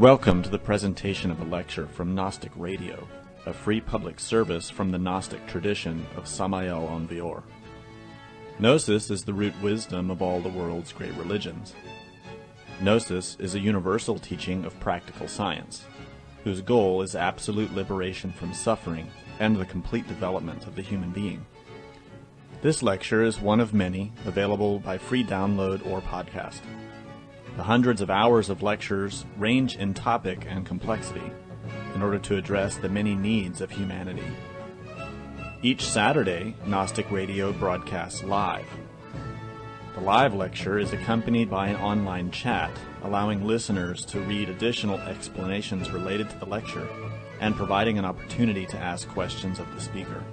Welcome to the presentation of a lecture from Gnostic Radio, a free public service from the Gnostic tradition of Samael Aun-Weor. Gnosis is the root wisdom of all the world's great religions. Gnosis is a universal teaching of practical science, whose goal is absolute liberation from suffering and the complete development of the human being. This lecture is one of many available by free download or podcast. The hundreds of hours of lectures range in topic and complexity in order to address the many needs of humanity. Each Saturday, Gnostic Radio broadcasts live. The live lecture is accompanied by an online chat, allowing listeners to read additional explanations related to the lecture and providing an opportunity to ask questions of the speaker.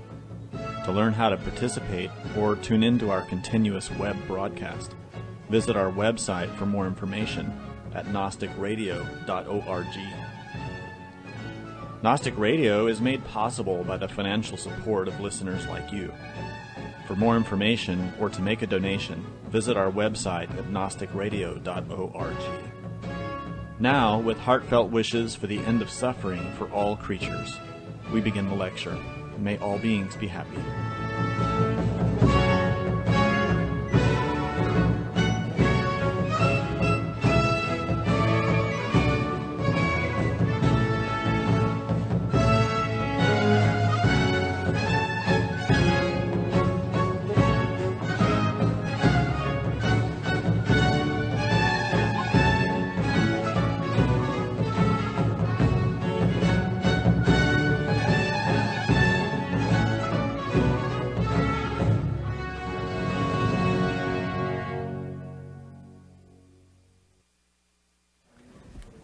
To learn how to participate or tune into our continuous web broadcast, visit our website for more information at gnosticradio.org. Gnostic Radio is made possible by the financial support of listeners like you. For more information or to make a donation, visit our website at gnosticradio.org. Now, with heartfelt wishes for the end of suffering for all creatures, we begin the lecture. May all beings be happy.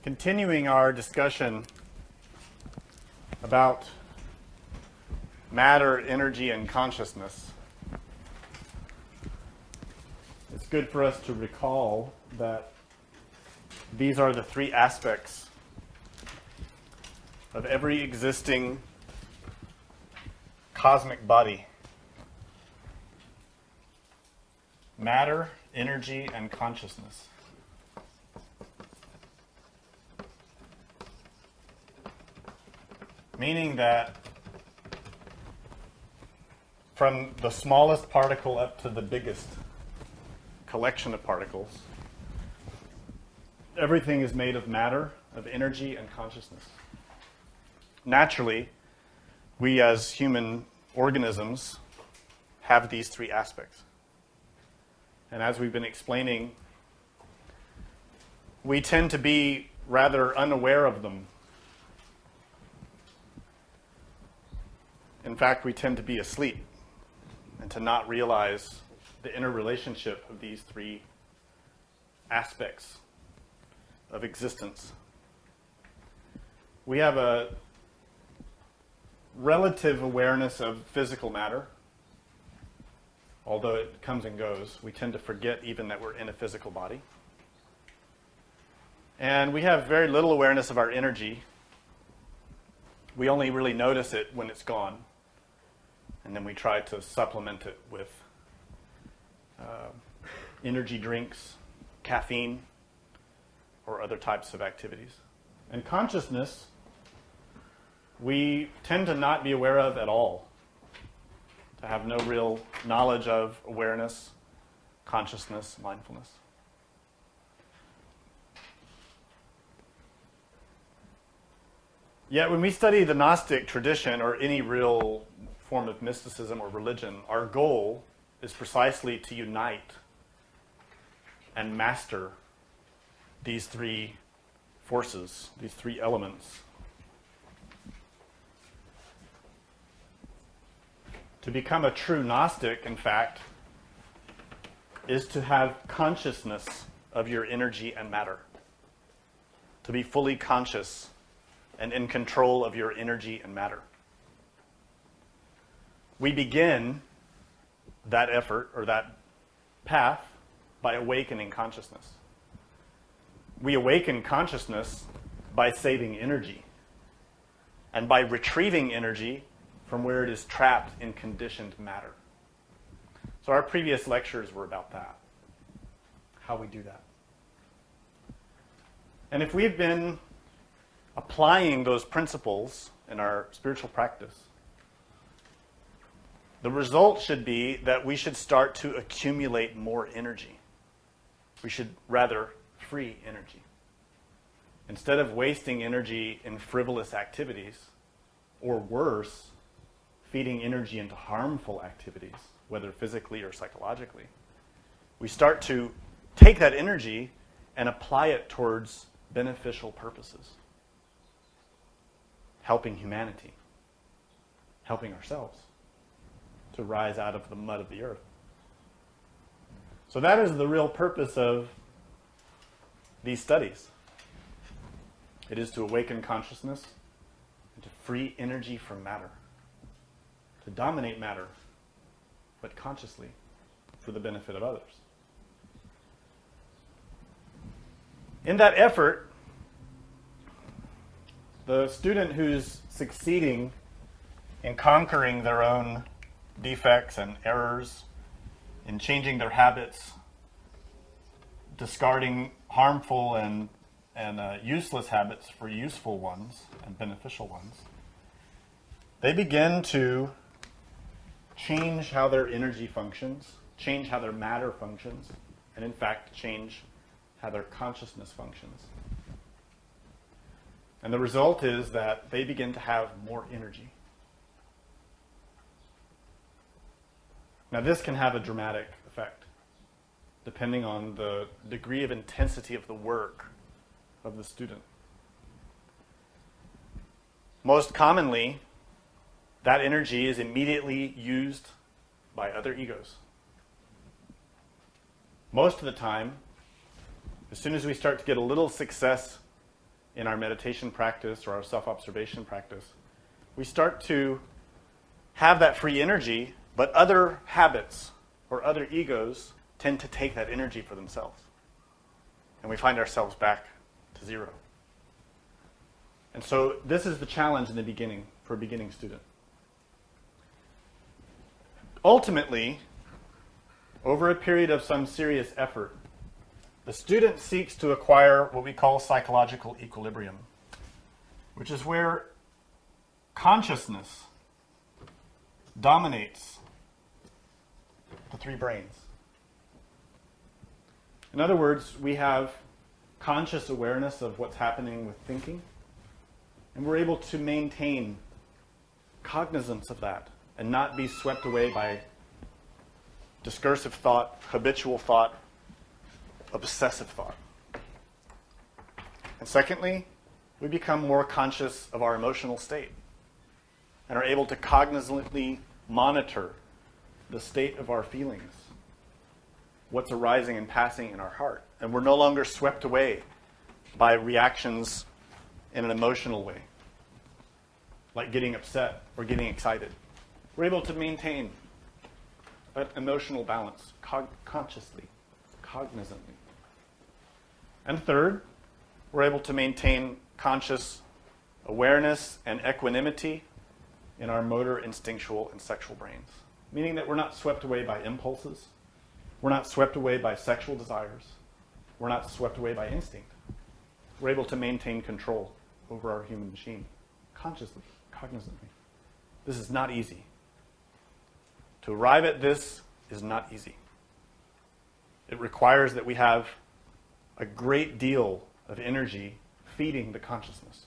Continuing our discussion about matter, energy, and consciousness, it's good for us to recall that these are the three aspects of every existing cosmic body: matter, energy, and consciousness. Meaning that from the smallest particle up to the biggest collection of particles, everything is made of matter, of energy, and consciousness. Naturally, we as human organisms have these three aspects. And as we've been explaining, we tend to be rather unaware of them. In fact, we tend to be asleep and to not realize the interrelationship of these three aspects of existence. We have a relative awareness of physical matter, although it comes and goes. We tend to forget even that we're in a physical body. And we have very little awareness of our energy. We only really notice it when it's gone. And then we try to supplement it with energy drinks, caffeine, or other types of activities. And consciousness, we tend to not be aware of at all, to have no real knowledge of awareness, consciousness, mindfulness. Yet when we study the Gnostic tradition or any real form of mysticism or religion, our goal is precisely to unite and master these three forces, these three elements. To become a true Gnostic, in fact, is to have consciousness of your energy and matter. To be fully conscious and in control of your energy and matter. We begin that effort or that path by awakening consciousness. We awaken consciousness by saving energy and by retrieving energy from where it is trapped in conditioned matter. So our previous lectures were about that, how we do that. And if we've been applying those principles in our spiritual practice, the result should be that we should start to accumulate more energy. We should rather free energy. Instead of wasting energy in frivolous activities, or worse, feeding energy into harmful activities, whether physically or psychologically, we start to take that energy and apply it towards beneficial purposes. Helping humanity, helping ourselves to rise out of the mud of the earth. So that is the real purpose of these studies. It is to awaken consciousness and to free energy from matter, to dominate matter, but consciously for the benefit of others. In that effort, the student who's succeeding in conquering their own defects and errors, in changing their habits, discarding harmful and useless habits for useful ones and beneficial ones, they begin to change how their energy functions, change how their matter functions, and in fact change how their consciousness functions. And the result is that they begin to have more energy. Now, this can have a dramatic effect, depending on the degree of intensity of the work of the student. Most commonly, that energy is immediately used by other egos. Most of the time, as soon as we start to get a little success in our meditation practice or our self-observation practice, we start to have that free energy, but other habits or other egos tend to take that energy for themselves. And we find ourselves back to zero. And so this is the challenge in the beginning for a beginning student. Ultimately, over a period of some serious effort, the student seeks to acquire what we call psychological equilibrium, which is where consciousness dominates the three brains. In other words, we have conscious awareness of what's happening with thinking, and we're able to maintain cognizance of that and not be swept away by discursive thought, habitual thought, obsessive thought. And secondly, we become more conscious of our emotional state and are able to cognizantly monitor the state of our feelings, what's arising and passing in our heart. And we're no longer swept away by reactions in an emotional way, like getting upset or getting excited. We're able to maintain an emotional balance consciously, cognizantly. And third, we're able to maintain conscious awareness and equanimity in our motor, instinctual, and sexual brains, meaning that we're not swept away by impulses, we're not swept away by sexual desires, we're not swept away by instinct. We're able to maintain control over our human machine, consciously, cognizantly. This is not easy. To arrive at this is not easy. It requires that we have a great deal of energy feeding the consciousness.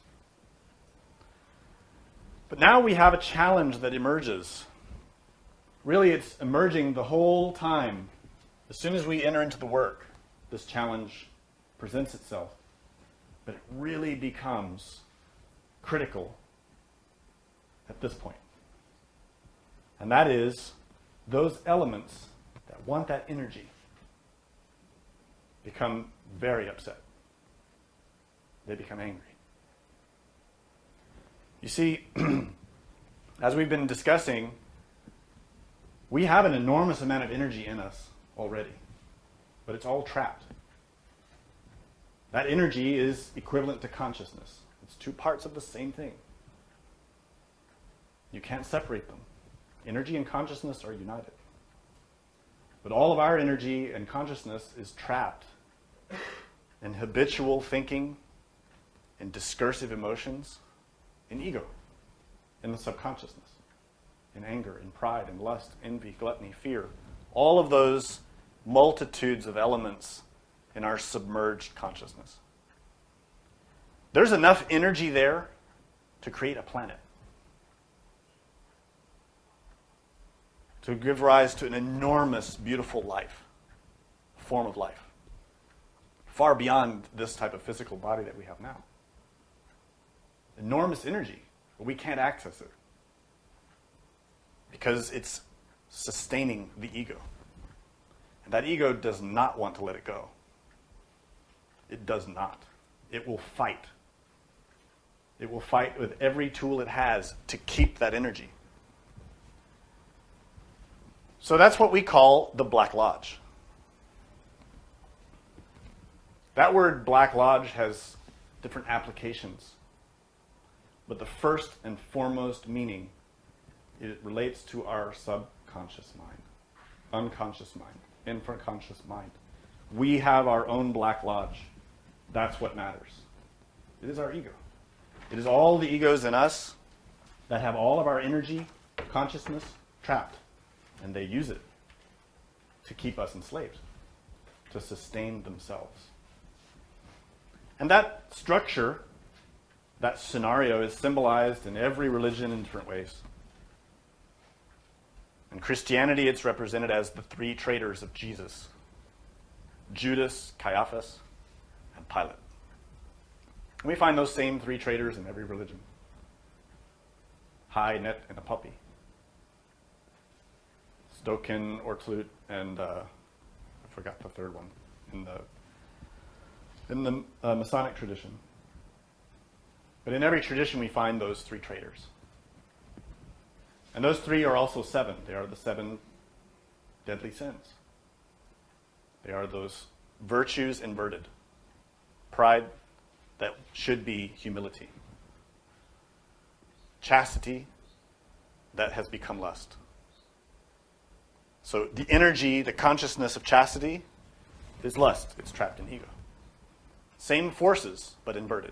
But now we have a challenge that emerges. Really, it's emerging the whole time. As soon as we enter into the work, this challenge presents itself. But it really becomes critical at this point. And that is those elements that want that energy become very upset. They become angry. You see, as we've been discussing, we have an enormous amount of energy in us already, but it's all trapped. That energy is equivalent to consciousness. It's two parts of the same thing. You can't separate them. Energy and consciousness are united. But all of our energy and consciousness is trapped in habitual thinking, in discursive emotions, in ego, in the subconsciousness, in anger, in pride, in lust, envy, gluttony, fear. All of those multitudes of elements in our submerged consciousness. There's enough energy there to create a planet, to give rise to an enormous, beautiful life, form of life, far beyond this type of physical body that we have now. Enormous energy, but we can't access it because it's sustaining the ego. And that ego does not want to let it go. It does not. It will fight. It will fight with every tool it has to keep that energy. So that's what we call the Black Lodge. That word Black Lodge has different applications. But the first and foremost meaning, it relates to our subconscious mind, unconscious mind, infraconscious mind. We have our own Black Lodge. That's what matters. It is our ego. It is all the egos in us that have all of our energy, consciousness trapped. And they use it to keep us enslaved, to sustain themselves. And that structure, that scenario, is symbolized in every religion in different ways. In Christianity, it's represented as the three traitors of Jesus: Judas, Caiaphas, and Pilate. And we find those same three traitors in every religion: High, Net, and a puppy. Stokin, Ortlut, and I forgot the third one in the Masonic tradition. But in every tradition, we find those three traitors. And those three are also seven. They are the seven deadly sins. They are those virtues inverted. Pride that should be humility. Chastity that has become lust. So the energy, the consciousness of chastity is lust. It's trapped in ego. Same forces, but inverted.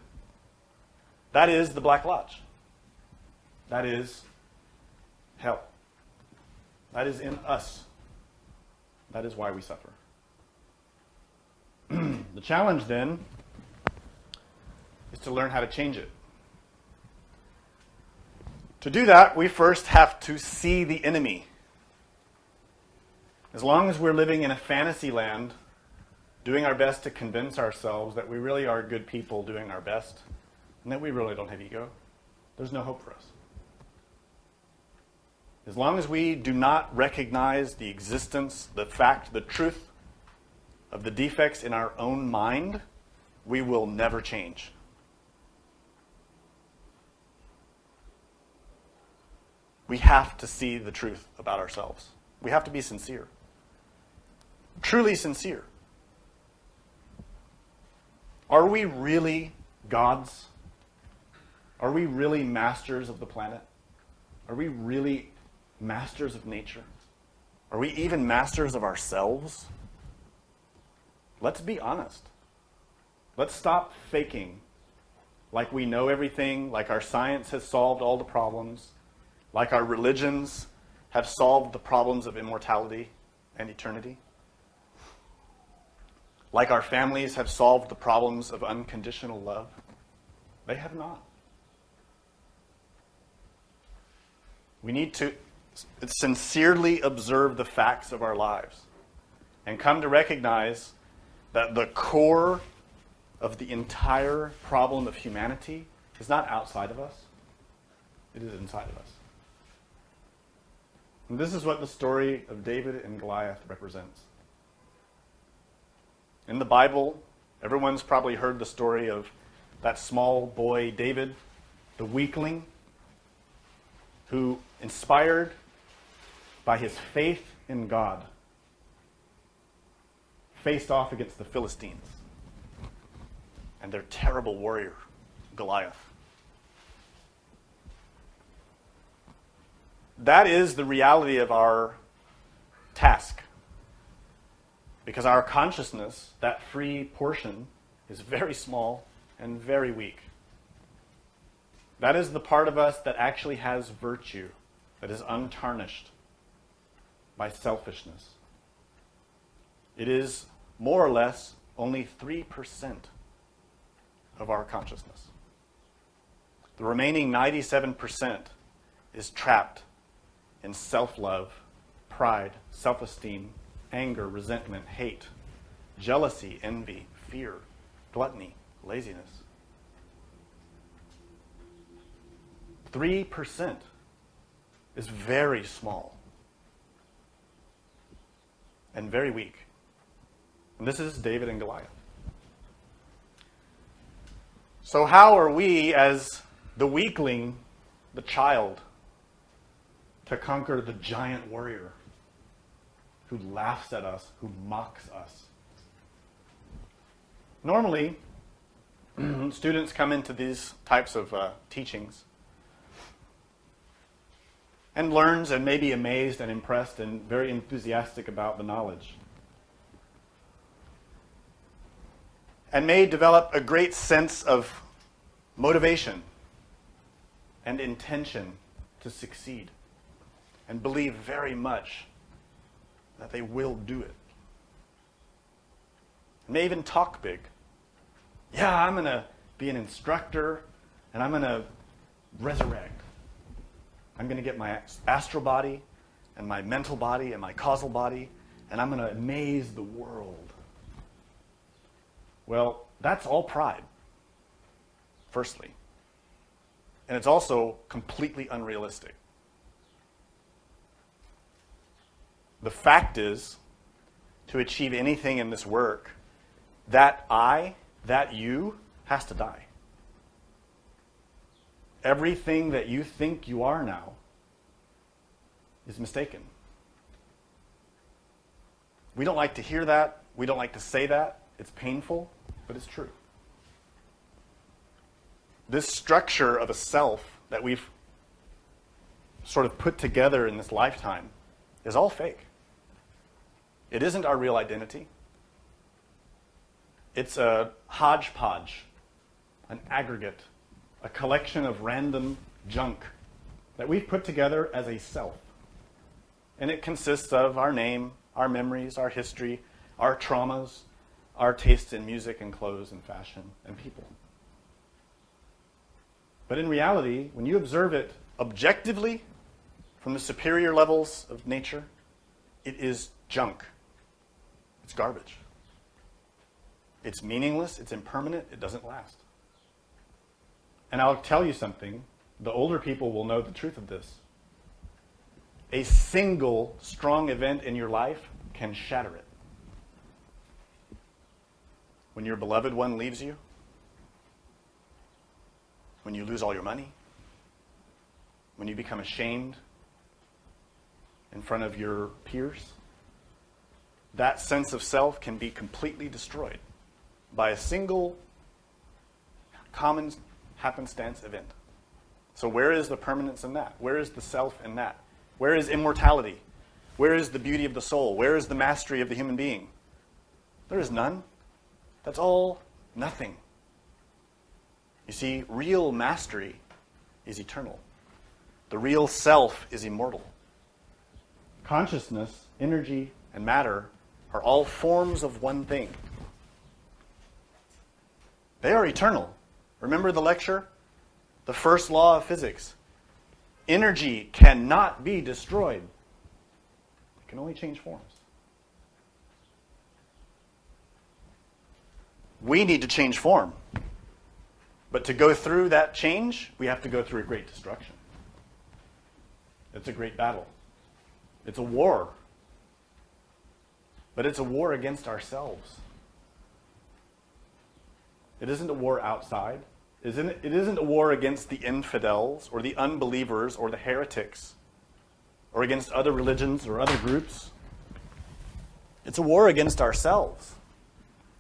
That is the Black Lodge. That is hell. That is in us. That is why we suffer. The challenge then is to learn how to change it. To do that, we first have to see the enemy. As long as we're living in a fantasy land, doing our best to convince ourselves that we really are good people doing our best, and that we really don't have ego, there's no hope for us. As long as we do not recognize the existence, the fact, the truth of the defects in our own mind, we will never change. We have to see the truth about ourselves. We have to be sincere. Truly sincere. Are we really gods? Are we really masters of the planet? Are we really masters of nature? Are we even masters of ourselves? Let's be honest. Let's stop faking like we know everything, like our science has solved all the problems, like our religions have solved the problems of immortality and eternity, like our families have solved the problems of unconditional love. They have not. We need to sincerely observe the facts of our lives and come to recognize that the core of the entire problem of humanity is not outside of us. It is inside of us. And this is what the story of David and Goliath represents. In the Bible, everyone's probably heard the story of that small boy David, the weakling, who, inspired by his faith in God, faced off against the Philistines and their terrible warrior, Goliath. That is the reality of our task. Because our consciousness, that free portion, is very small and very weak That is the part of us that actually has virtue, that is untarnished by selfishness. It is more or less only 3% of our consciousness. The remaining 97% is trapped in self-love, pride, self-esteem, anger, resentment, hate, jealousy, envy, fear, gluttony, laziness. 3% is very small and very weak. And this is David and Goliath. So how are we, as the weakling, the child, to conquer the giant warrior who laughs at us, who mocks us? Normally, students come into these types of teachings and learns and may be amazed and impressed and very enthusiastic about the knowledge, and may develop a great sense of motivation and intention to succeed, and believe very much that they will do it. And may even talk big. Yeah, I'm going to be an instructor, and I'm going to resurrect. I'm going to get my astral body, and my mental body, and my causal body, and I'm going to amaze the world. Well, that's all pride, firstly. And it's also completely unrealistic. The fact is, to achieve anything in this work, that I, that you, has to die. Everything that you think you are now is mistaken. We don't like to hear that. We don't like to say that. It's painful, but it's true. This structure of a self that we've sort of put together in this lifetime is all fake. It isn't our real identity. It's a hodgepodge, an aggregate, a collection of random junk that we've put together as a self. And it consists of our name, our memories, our history, our traumas, our tastes in music and clothes and fashion and people. But in reality, when you observe it objectively from the superior levels of nature, it is junk. It's garbage. It's meaningless, it's impermanent, it doesn't last. And I'll tell you something, the older people will know the truth of this. A single strong event in your life can shatter it. When your beloved one leaves you, when you lose all your money, when you become ashamed in front of your peers, that sense of self can be completely destroyed by a single common happenstance event. So where is the permanence in that? Where is the self in that? Where is immortality? Where is the beauty of the soul? Where is the mastery of the human being? There is none. That's all nothing. You see, real mastery is eternal. The real self is immortal. Consciousness, energy, and matter are all forms of one thing. They are eternal. Remember the lecture? The first law of physics. Energy cannot be destroyed. It can only change forms. We need to change form. But to go through that change, we have to go through a great destruction. It's a great battle. It's a war. But it's a war against ourselves. It isn't a war outside. It isn't a war against the infidels or the unbelievers or the heretics or against other religions or other groups. It's a war against ourselves,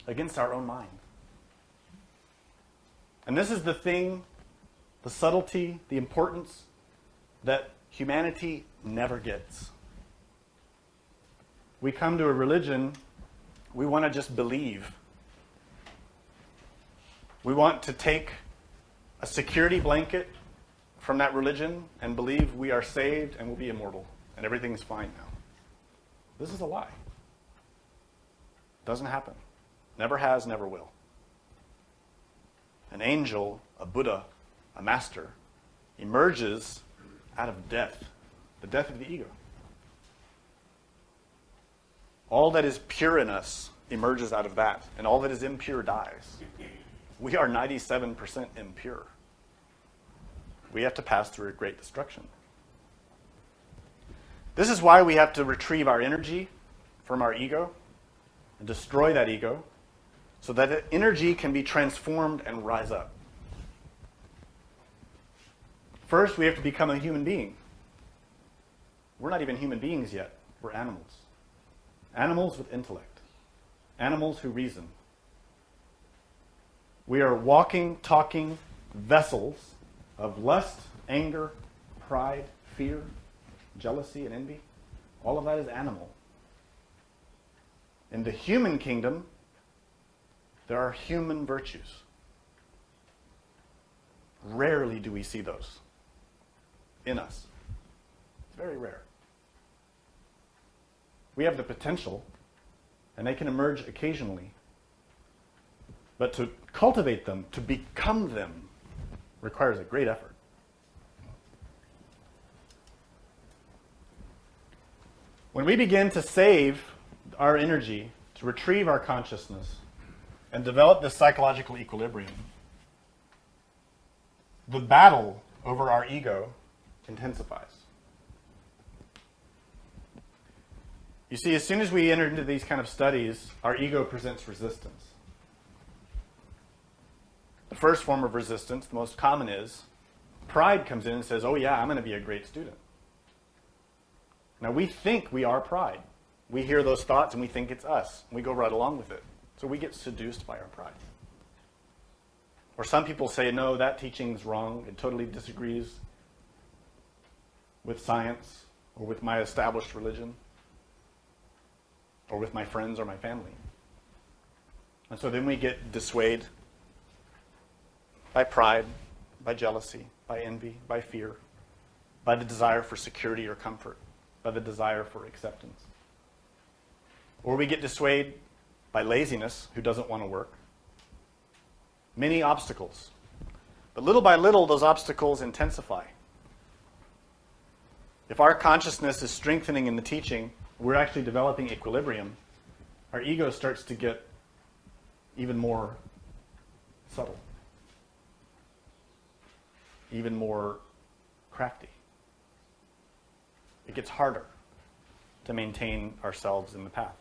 against our own mind. And this is the thing, the subtlety, the importance that humanity never gets. We come to a religion, we want to just believe. We want to take a security blanket from that religion and believe we are saved and will be immortal and everything's fine now. This is a lie. Doesn't happen. Never has, never will. An angel, a Buddha, a master, emerges out of death, the death of the ego. All that is pure in us emerges out of that, and all that is impure dies. We are 97% impure. We have to pass through a great destruction. This is why we have to retrieve our energy from our ego and destroy that ego so that the energy can be transformed and rise up. First, we have to become a human being. We're not even human beings yet. We're animals. Animals with intellect. Animals who reason. We are walking, talking vessels of lust, anger, pride, fear, jealousy, and envy. All of that is animal. In the human kingdom, there are human virtues. Rarely do we see those in us. It's very rare. We have the potential, and they can emerge occasionally. But to cultivate them, to become them, requires a great effort. When we begin to save our energy, to retrieve our consciousness, and develop this psychological equilibrium, the battle over our ego intensifies. You see, as soon as we enter into these kind of studies, our ego presents resistance. The first form of resistance, the most common, is pride comes in and says, oh yeah, I'm going to be a great student. Now we think we are pride. We hear those thoughts and we think it's us. And we go right along with it. So we get seduced by our pride. Or some people say, no, that teaching's wrong. It totally disagrees with science or with my established religion or with my friends or my family. And so then we get dissuaded by pride, by jealousy, by envy, by fear, by the desire for security or comfort, by the desire for acceptance. Or we get dissuaded by laziness, who doesn't want to work. Many obstacles. But little by little, those obstacles intensify. If our consciousness is strengthening in the teaching, we're actually developing equilibrium, our ego starts to get even more subtle, even more crafty. It gets harder to maintain ourselves in the path.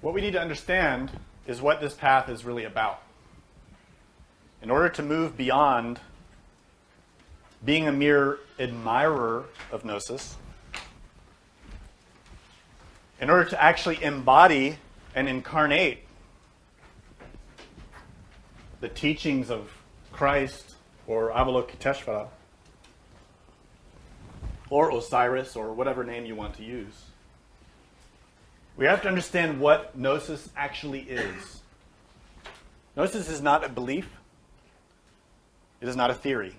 What we need to understand is what this path is really about. In order to move beyond being a mere admirer of Gnosis, in order to actually embody and incarnate the teachings of Christ or Avalokiteshvara or Osiris or whatever name you want to use, we have to understand what Gnosis actually is. Gnosis is not a belief. It is not a theory.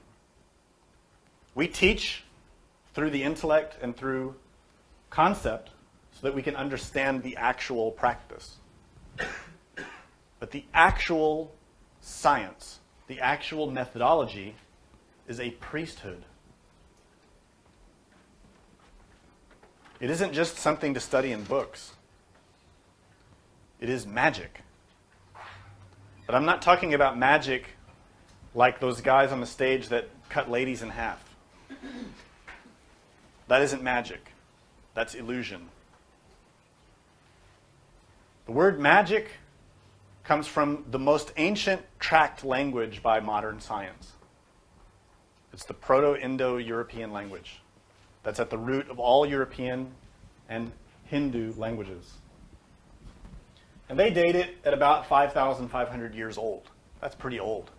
We teach through the intellect and through concept so that we can understand the actual practice. But the actual science, the actual methodology, is a priesthood. It isn't just something to study in books. It is magic. But I'm not talking about magic like those guys on the stage that cut ladies in half. That isn't magic. That's illusion. The word magic comes from the most ancient tract language by modern science. It's the Proto-Indo-European language. That's at the root of all European and Hindu languages. And they date it at about 5,500 years old. That's pretty old.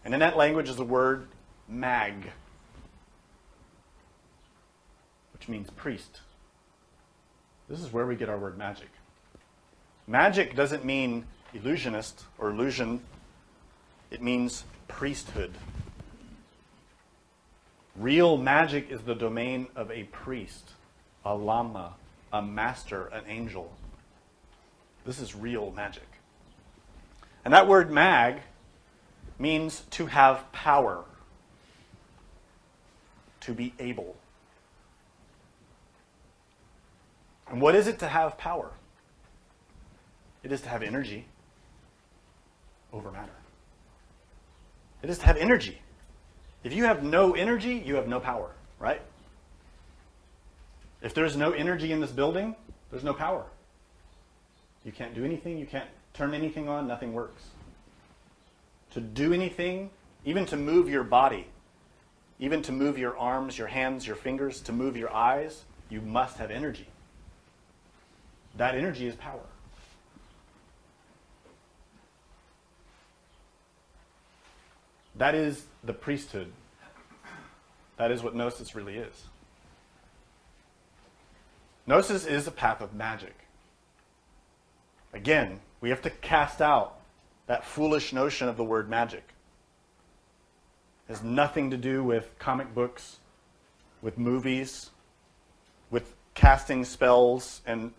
And in that language is the word mag, which means priest. This is where we get our word magic. Magic doesn't mean illusionist or illusion. It means priesthood. Real magic is the domain of a priest, a lama, a master, an angel. This is real magic. And that word mag means to have power, to be able. And what is it to have power? It is to have energy over matter. It is to have energy. If you have no energy, you have no power, right? If there's no energy in this building, there's no power. You can't do anything, you can't turn anything on, nothing works. To do anything, even to move your body, even to move your arms, your hands, your fingers, to move your eyes, you must have energy. That energy is power. That is the priesthood. That is what Gnosis really is. Gnosis is a path of magic. Again, we have to cast out that foolish notion of the word magic. It has nothing to do with comic books, with movies, with casting spells and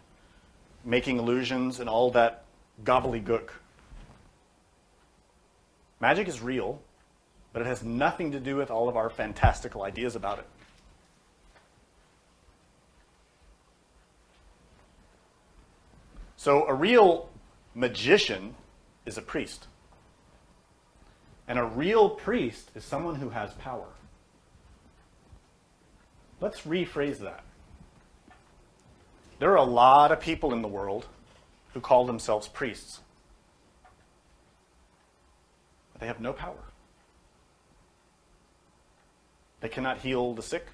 making illusions and all that gobbledygook. Magic is real, but it has nothing to do with all of our fantastical ideas about it. So a real magician is a priest. And a real priest is someone who has power. Let's rephrase that. There are a lot of people in the world who call themselves priests. But they have no power. They cannot heal the sick.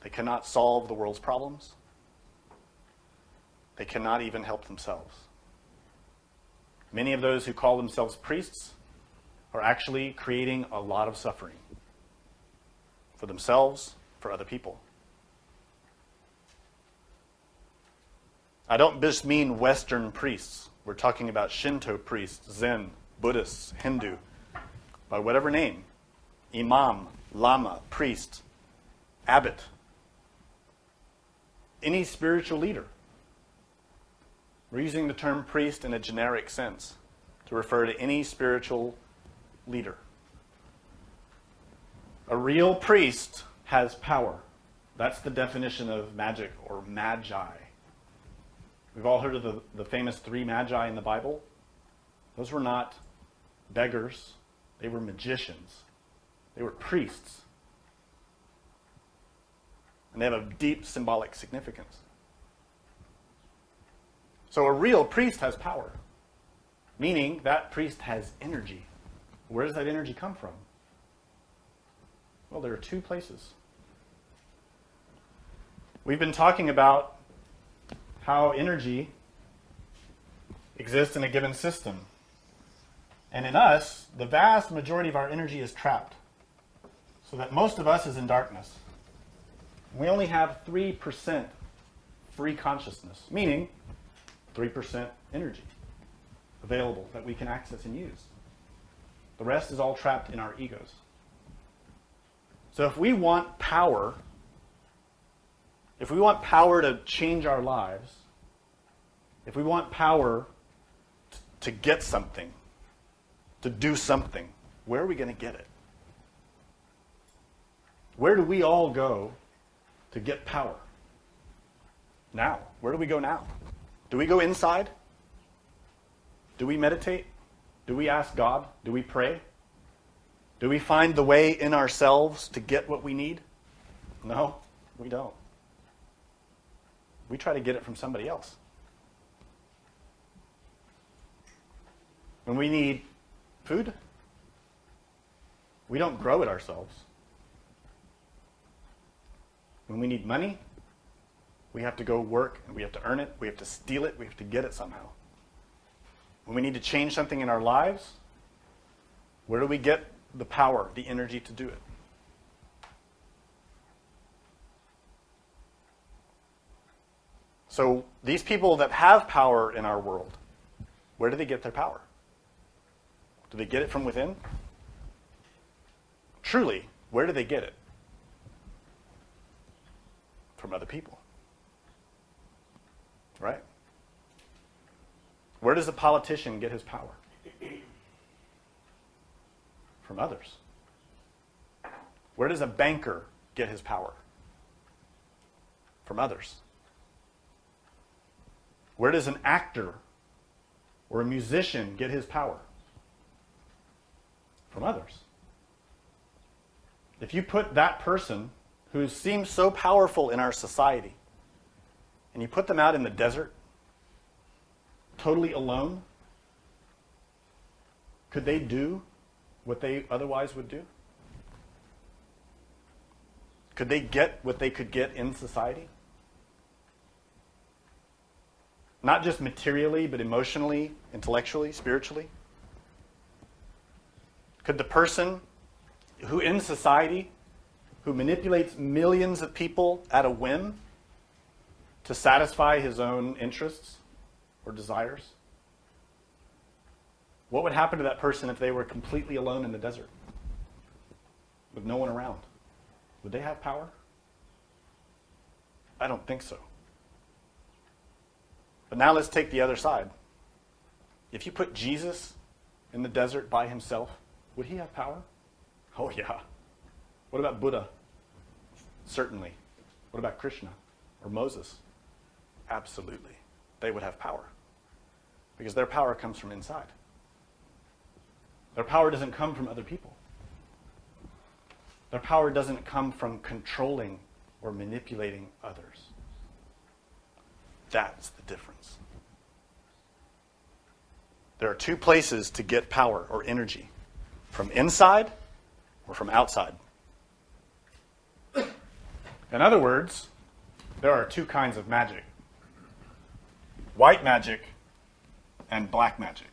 They cannot solve the world's problems. They cannot even help themselves. Many of those who call themselves priests are actually creating a lot of suffering for themselves, for other people. I don't just mean Western priests. We're talking about Shinto priests, Zen, Buddhists, Hindu, by whatever name. Imam, lama, priest, abbot, any spiritual leader. We're using the term priest in a generic sense to refer to any spiritual leader. A real priest has power. That's the definition of magic or magi. We've all heard of the famous 3 magi in the Bible. Those were not beggars. They were magicians. They were priests. And they have a deep symbolic significance. So a real priest has power, meaning that priest has energy. Where does that energy come from? Well, there are 2 places. We've been talking about how energy exists in a given system. And in us, the vast majority of our energy is trapped, so that most of us is in darkness. We only have 3% free consciousness, meaning 3% energy available that we can access and use. The rest is all trapped in our egos. So if we want power, to change our lives, if we want power to get something, to do something, where are we going to get it? Where do we all go to get power? Now. Where do we go now? Do we go inside? Do we meditate? Do we ask God? Do we pray? Do we find the way in ourselves to get what we need? No, we don't. We try to get it from somebody else. When we need food, we don't grow it ourselves. When we need money, we have to go work and we have to earn it, we have to steal it, we have to get it somehow. When we need to change something in our lives, where do we get the power, the energy to do it? So these people that have power in our world, where do they get their power? Do they get it from within? Truly, where do they get it? From other people. Right? Where does a politician get his power? From others. Where does a banker get his power? From others. Where does an actor or a musician get his power? From others. If you put that person who seems so powerful in our society, and you put them out in the desert, totally alone, could they do what they otherwise would do? Could they get what they could get in society? Not just materially, but emotionally, intellectually, spiritually? Could the person who in society, who manipulates millions of people at a whim to satisfy his own interests or desires, what would happen to that person if they were completely alone in the desert with no one around? Would they have power? I don't think so. But now let's take the other side. If you put Jesus in the desert by himself, would he have power? Oh, yeah. What about Buddha? Certainly. What about Krishna or Moses? Absolutely. They would have power. Because their power comes from inside. Their power doesn't come from other people. Their power doesn't come from controlling or manipulating others. That's the difference. There are two places to get power or energy. From inside or from outside. In other words, there are two kinds of magic. White magic and black magic.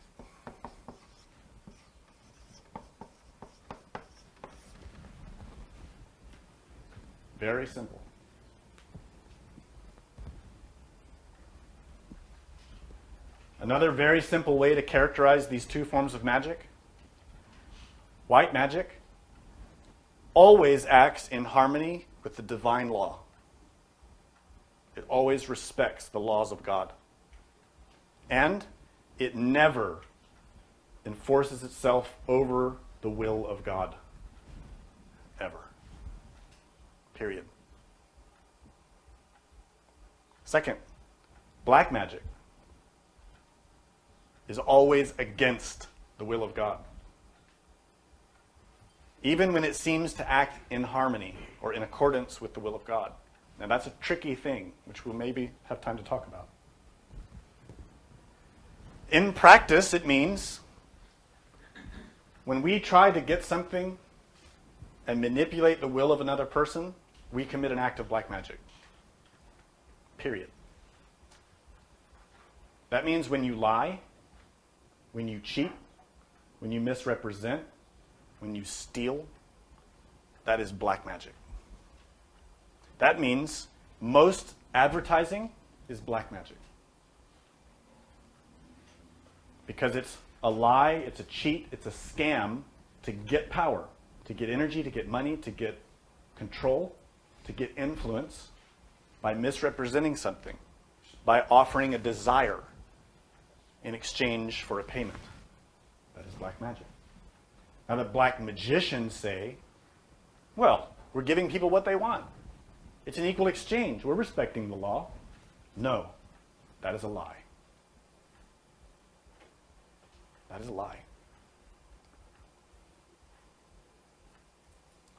Very simple. Another very simple way to characterize these two forms of magic. White magic always acts in harmony with the divine law. It always respects the laws of God. And it never enforces itself over the will of God. Ever. Period. Second, black magic is always against the will of God. Even when it seems to act in harmony or in accordance with the will of God. Now that's a tricky thing, which we'll maybe have time to talk about. In practice, it means when we try to get something and manipulate the will of another person, we commit an act of black magic. Period. That means when you lie, when you cheat, when you misrepresent, when you steal, that is black magic. That means most advertising is black magic. Because it's a lie, it's a cheat, it's a scam to get power, to get energy, to get money, to get control, to get influence by misrepresenting something, by offering a desire in exchange for a payment. That is black magic. Now the black magicians say, well, we're giving people what they want. It's an equal exchange. We're respecting the law. No, that is a lie. That is a lie.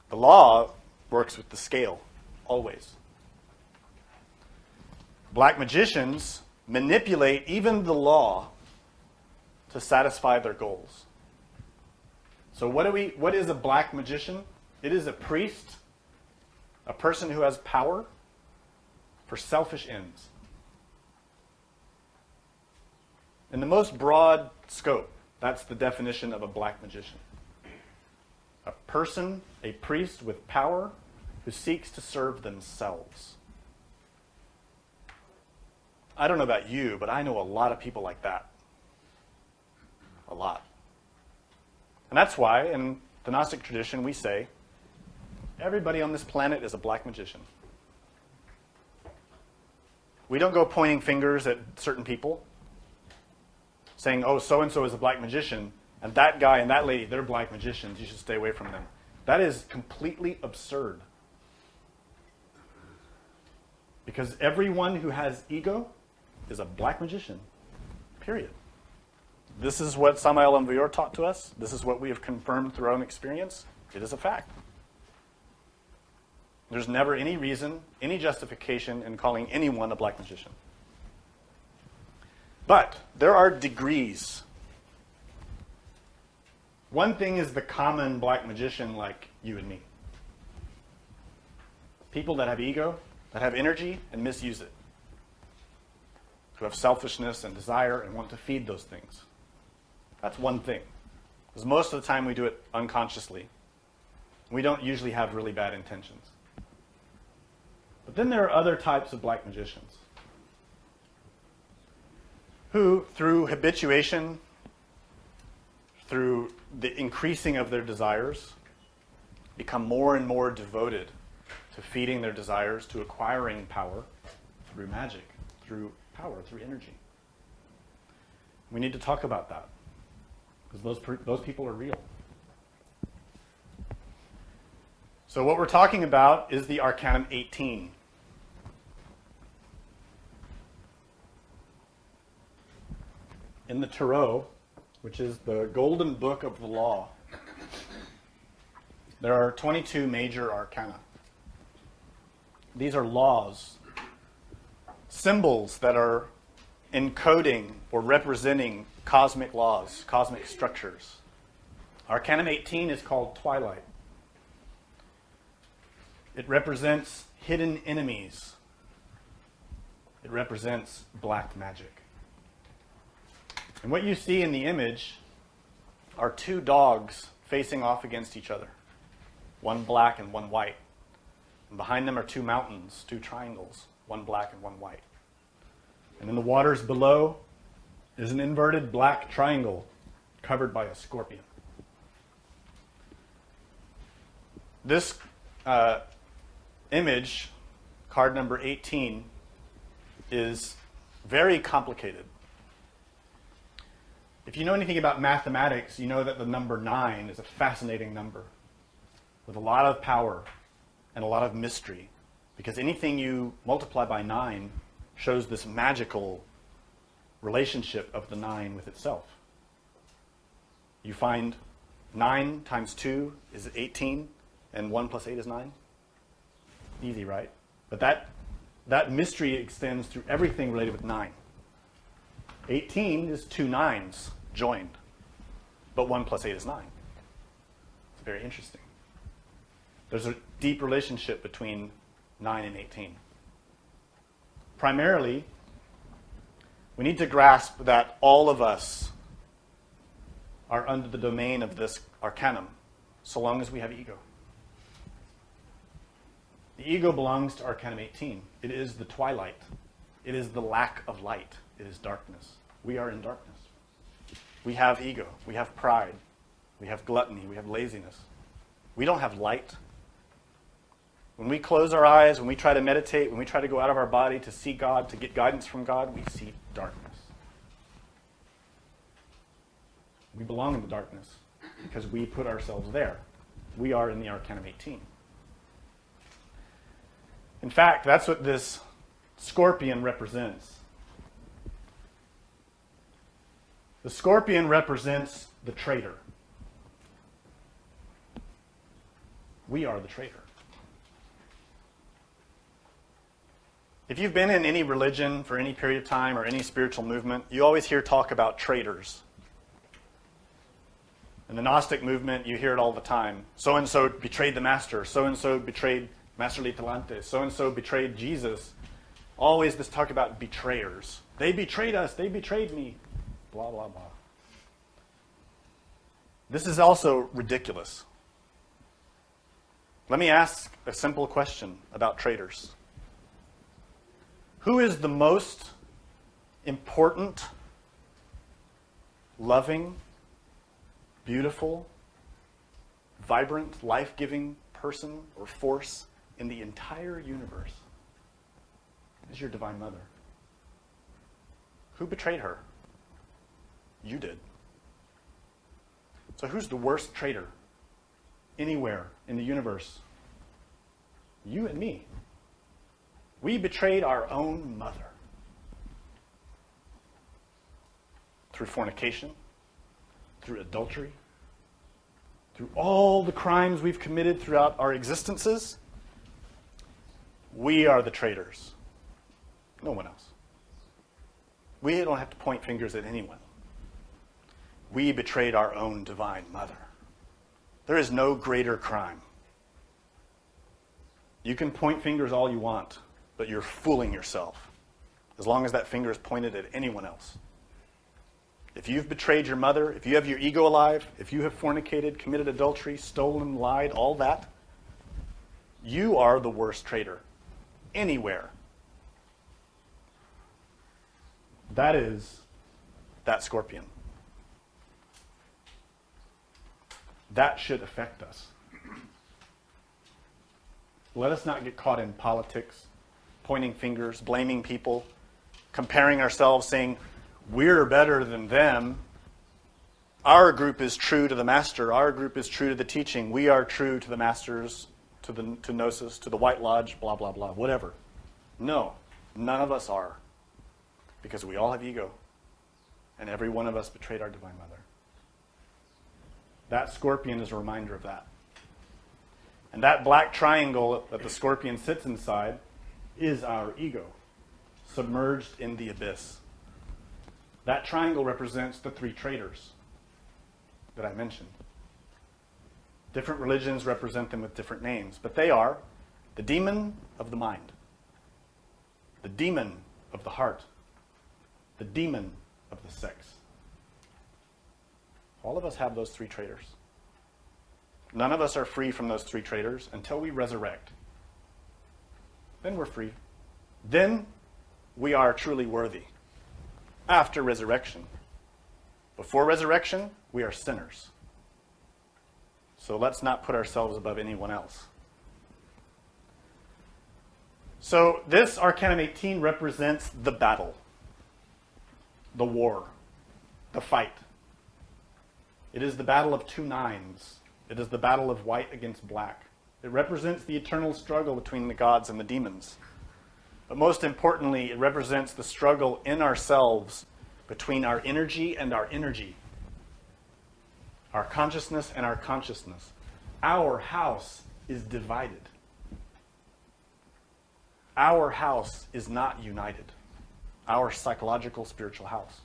The law works with the scale, always. Black magicians manipulate even the law to satisfy their goals. So what is a black magician? It is a priest, a person who has power for selfish ends. In the most broad scope, that's the definition of a black magician. A person, a priest with power who seeks to serve themselves. I don't know about you, but I know a lot of people like that. A lot. And that's why in the Gnostic tradition we say, everybody on this planet is a black magician. We don't go pointing fingers at certain people, saying, oh, so-and-so is a black magician, and that guy and that lady, they're black magicians. You should stay away from them. That is completely absurd. Because everyone who has ego is a black magician, period. This is what Samael and Vior taught to us. This is what we have confirmed through our own experience. It is a fact. There's never any reason, any justification in calling anyone a black magician. But there are degrees. One thing is the common black magician like you and me. People that have ego, that have energy and misuse it. Who have selfishness and desire and want to feed those things. That's one thing. Because most of the time we do it unconsciously. We don't usually have really bad intentions. But then there are other types of black magicians who, through habituation, through the increasing of their desires, become more and more devoted to feeding their desires, to acquiring power through magic, through power, through energy. We need to talk about that, because those people are real. So what we're talking about is the Arcanum 18. In the Tarot, which is the golden book of the law, there are 22 major arcana. These are laws, symbols that are encoding or representing cosmic laws, cosmic structures. Arcanum 18 is called Twilight. It represents hidden enemies. It represents black magic. And what you see in the image are two dogs facing off against each other, one black and one white. And behind them are two mountains, two triangles, one black and one white. And in the waters below is an inverted black triangle covered by a scorpion. This image, card number 18, is very complicated. If you know anything about mathematics, you know that the number 9 is a fascinating number with a lot of power and a lot of mystery, because anything you multiply by 9 shows this magical relationship of the 9 with itself. You find 9 times 2 is 18, and 1 plus 8 is 9. Easy, right? But that mystery extends through everything related with 9. 18 is two 9s joined, but 1 plus 8 is 9. It's very interesting. There's a deep relationship between 9 and 18. Primarily, we need to grasp that all of us are under the domain of this arcanum, so long as we have ego. The ego belongs to Arcanum 18. It is the twilight. It is the lack of light. It is darkness. We are in darkness. We have ego. We have pride. We have gluttony. We have laziness. We don't have light. When we close our eyes, when we try to meditate, when we try to go out of our body to see God, to get guidance from God, we see darkness. We belong in the darkness because we put ourselves there. We are in the Arcanum 18. In fact, that's what this scorpion represents. The scorpion represents the traitor. We are the traitor. If you've been in any religion for any period of time or any spiritual movement, you always hear talk about traitors. In the Gnostic movement, you hear it all the time. So-and-so betrayed the master. So-and-so betrayed Master Litalante. So-and-so betrayed Jesus. Always this talk about betrayers. They betrayed us. They betrayed me. Blah, blah, blah. This is also ridiculous. Let me ask a simple question about traitors. Who is the most important, loving, beautiful, vibrant, life-giving person or force in the entire universe is your Divine Mother. Who betrayed her? You did. So who's the worst traitor anywhere in the universe? You and me. We betrayed our own mother. Through fornication, through adultery, through all the crimes we've committed throughout our existences, we are the traitors. No one else. We don't have to point fingers at anyone. We betrayed our own Divine Mother. There is no greater crime. You can point fingers all you want, but you're fooling yourself as long as that finger is pointed at anyone else. If you've betrayed your mother, if you have your ego alive, if you have fornicated, committed adultery, stolen, lied, all that, you are the worst traitor anywhere. That is that scorpion. That should affect us. Let us not get caught in politics, pointing fingers, blaming people, comparing ourselves, saying, we're better than them. Our group is true to the master. Our group is true to the teaching. We are true to the masters, to Gnosis, to the White Lodge, blah, blah, blah, whatever. No, none of us are. Because we all have ego. And every one of us betrayed our Divine Mother. That scorpion is a reminder of that. And that black triangle that the scorpion sits inside is our ego, submerged in the abyss. That triangle represents the three traitors that I mentioned. Different religions represent them with different names, but they are the demon of the mind, the demon of the heart, the demon of the sex. All of us have those three traitors. None of us are free from those three traitors until we resurrect. Then we're free. Then we are truly worthy. After resurrection. Before resurrection, we are sinners. So let's not put ourselves above anyone else. So this Arcanum 18 represents the battle, the war, the fight. It is the battle of two nines. It is the battle of white against black. It represents the eternal struggle between the gods and the demons. But most importantly, it represents the struggle in ourselves between our energy and our energy. Our consciousness and our consciousness. Our house is divided. Our house is not united. Our psychological, spiritual house.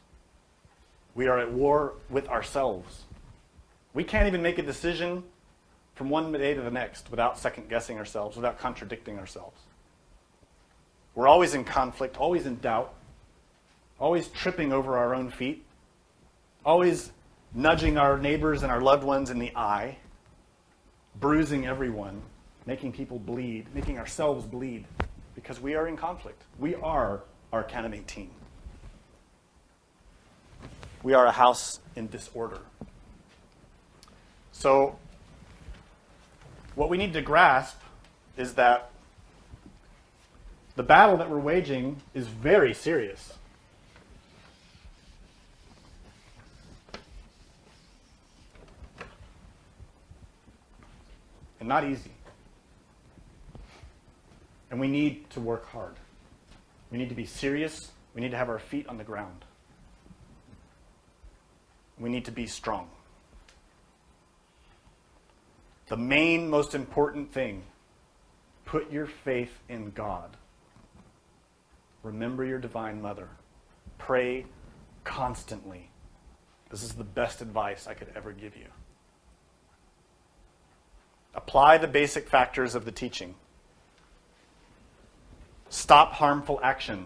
We are at war with ourselves. We can't even make a decision from one day to the next without second-guessing ourselves, without contradicting ourselves. We're always in conflict, always in doubt, always tripping over our own feet, always nudging our neighbors and our loved ones in the eye, bruising everyone, making people bleed, making ourselves bleed, because we are in conflict. We are Arcanum 18. We are a house in disorder. So, what we need to grasp is that the battle that we're waging is very serious. And not easy. And we need to work hard. We need to be serious. We need to have our feet on the ground. We need to be strong. The main, most important thing, put your faith in God. Remember your Divine Mother. Pray constantly. This is the best advice I could ever give you. Apply the basic factors of the teaching. Stop harmful action.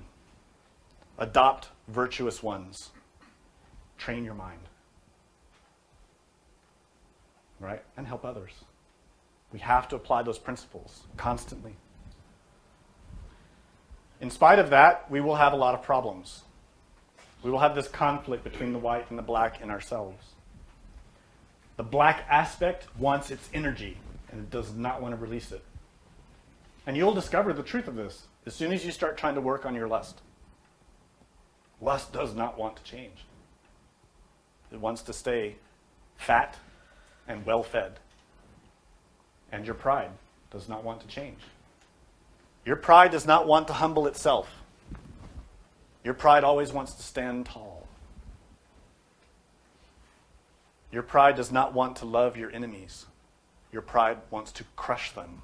Adopt virtuous ones. Train your mind. Right? And help others. We have to apply those principles constantly. In spite of that, we will have a lot of problems. We will have this conflict between the white and the black in ourselves. The black aspect wants its energy, and it does not want to release it. And you'll discover the truth of this as soon as you start trying to work on your lust. Lust does not want to change. It wants to stay fat and well-fed. And your pride does not want to change. Your pride does not want to humble itself. Your pride always wants to stand tall. Your pride does not want to love your enemies. Your pride wants to crush them.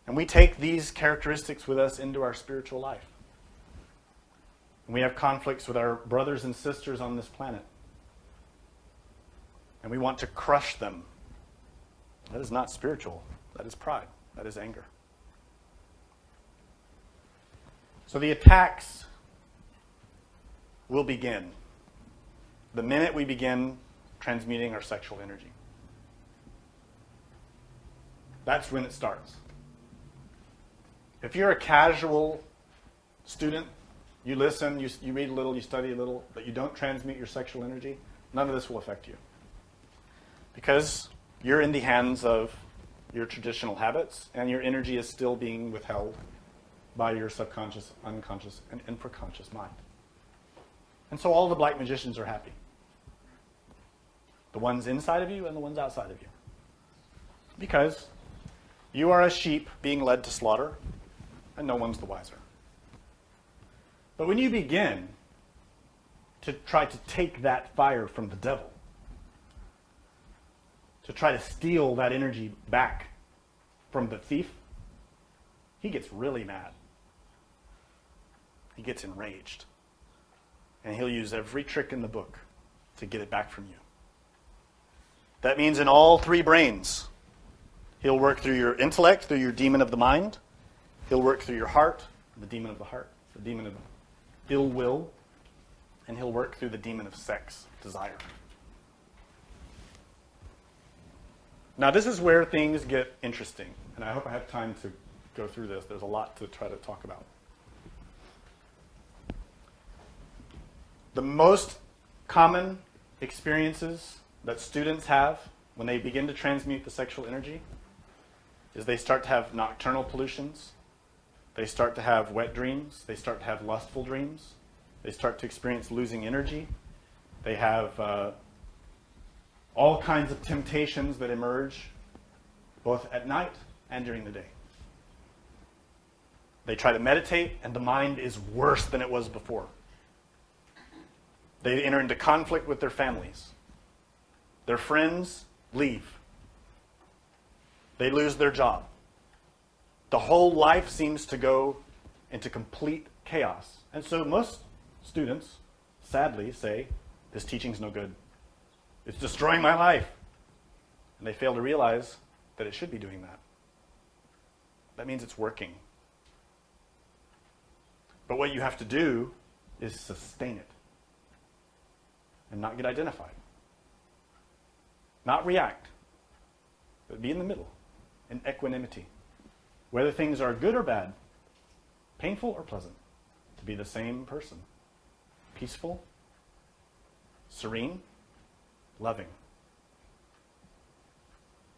And we take these characteristics with us into our spiritual life. And we have conflicts with our brothers and sisters on this planet. And we want to crush them. That is not spiritual. That is pride. That is anger. So the attacks will begin the minute we begin transmuting our sexual energy. That's when it starts. If you're a casual student, you listen, you read a little, you study a little, but you don't transmute your sexual energy, none of this will affect you. Because you're in the hands of your traditional habits, and your energy is still being withheld by your subconscious, unconscious, and infraconscious mind. And so all the black magicians are happy. The ones inside of you and the ones outside of you. Because you are a sheep being led to slaughter, and no one's the wiser. But when you begin to try to take that fire from the devil, to try to steal that energy back from the thief, he gets really mad. He gets enraged. And he'll use every trick in the book to get it back from you. That means in all three brains. He'll work through your intellect, through your demon of the mind. He'll work through your heart, the demon of the heart, the demon of ill will. And he'll work through the demon of sex, desire. Now, this is where things get interesting. And I hope I have time to go through this. There's a lot to try to talk about. The most common experiences that students have when they begin to transmute the sexual energy is they start to have nocturnal pollutions. They start to have wet dreams. They start to have lustful dreams. They start to experience losing energy. They have all kinds of temptations that emerge both at night and during the day. They try to meditate, and the mind is worse than it was before. They enter into conflict with their families. Their friends leave. They lose their job. The whole life seems to go into complete chaos. And so most students, sadly, say, this teaching's no good. It's destroying my life. And they fail to realize that it should be doing that. That means it's working. But what you have to do is sustain it and not get identified. Not react, but be in the middle, in equanimity. Whether things are good or bad, painful or pleasant, to be the same person. Peaceful, serene, loving.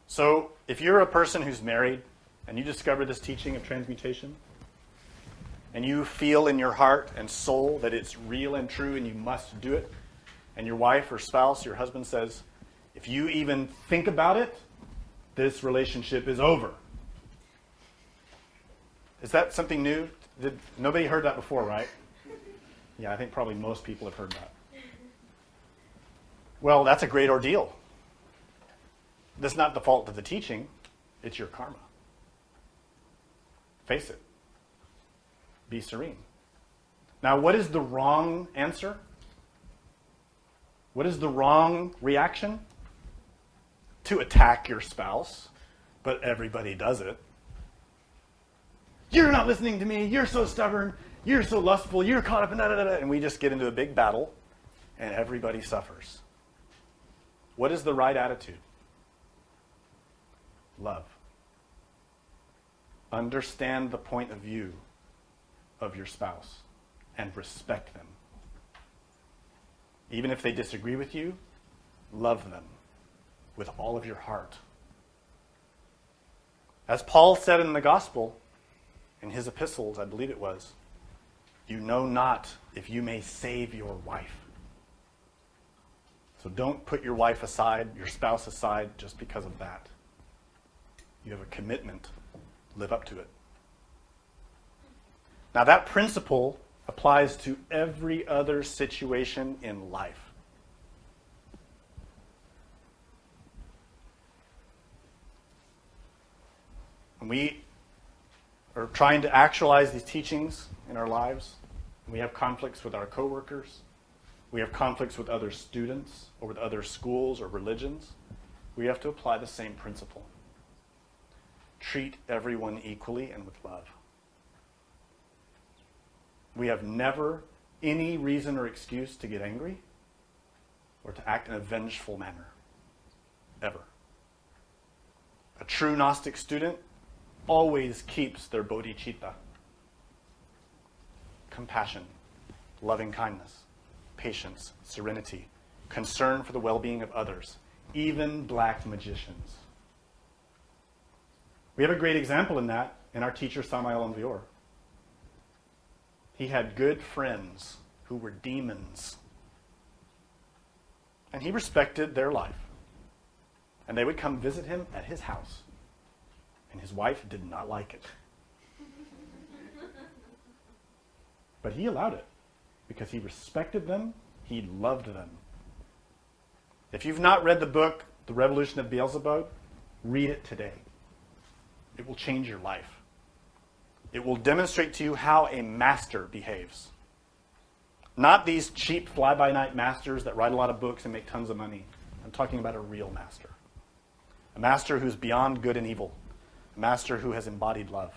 So, if you're a person who's married and you discover this teaching of transmutation, and you feel in your heart and soul that it's real and true and you must do it, and your wife or spouse, your husband says, if you even think about it, this relationship is over. Is that something new? Nobody heard that before, right? Yeah, I think probably most people have heard that. Well, that's a great ordeal. That's not the fault of the teaching. It's your karma. Face it. Be serene. Now, what is the wrong answer? What is the wrong reaction? To attack your spouse, but everybody does it. You're not listening to me. You're so stubborn. You're so lustful. You're caught up in da-da-da-da. And we just get into a big battle, and everybody suffers. What is the right attitude? Love. Understand the point of view of your spouse and respect them. Even if they disagree with you, love them with all of your heart. As Paul said in the gospel, in his epistles, I believe it was, you know not if you may save your wife. So don't put your wife aside, your spouse aside, just because of that. You have a commitment. Live up to it. Now that principle applies to every other situation in life. When we are trying to actualize these teachings in our lives, we have conflicts with our coworkers, we have conflicts with other students or with other schools or religions, we have to apply the same principle. Treat everyone equally and with love. We have never any reason or excuse to get angry or to act in a vengeful manner. Ever. A true Gnostic student always keeps their bodhicitta. Compassion, loving kindness, patience, serenity, concern for the well-being of others, even black magicians. We have a great example in that in our teacher Samael Aun Weor. He had good friends who were demons. And he respected their life. And they would come visit him at his house. And his wife did not like it. But he allowed it because he respected them, he loved them. If you've not read the book, The Revolution of Beelzebub, read it today. It will change your life. It will demonstrate to you how a master behaves. Not these cheap fly-by-night masters that write a lot of books and make tons of money. I'm talking about a real master. A master who's beyond good and evil. A master who has embodied love.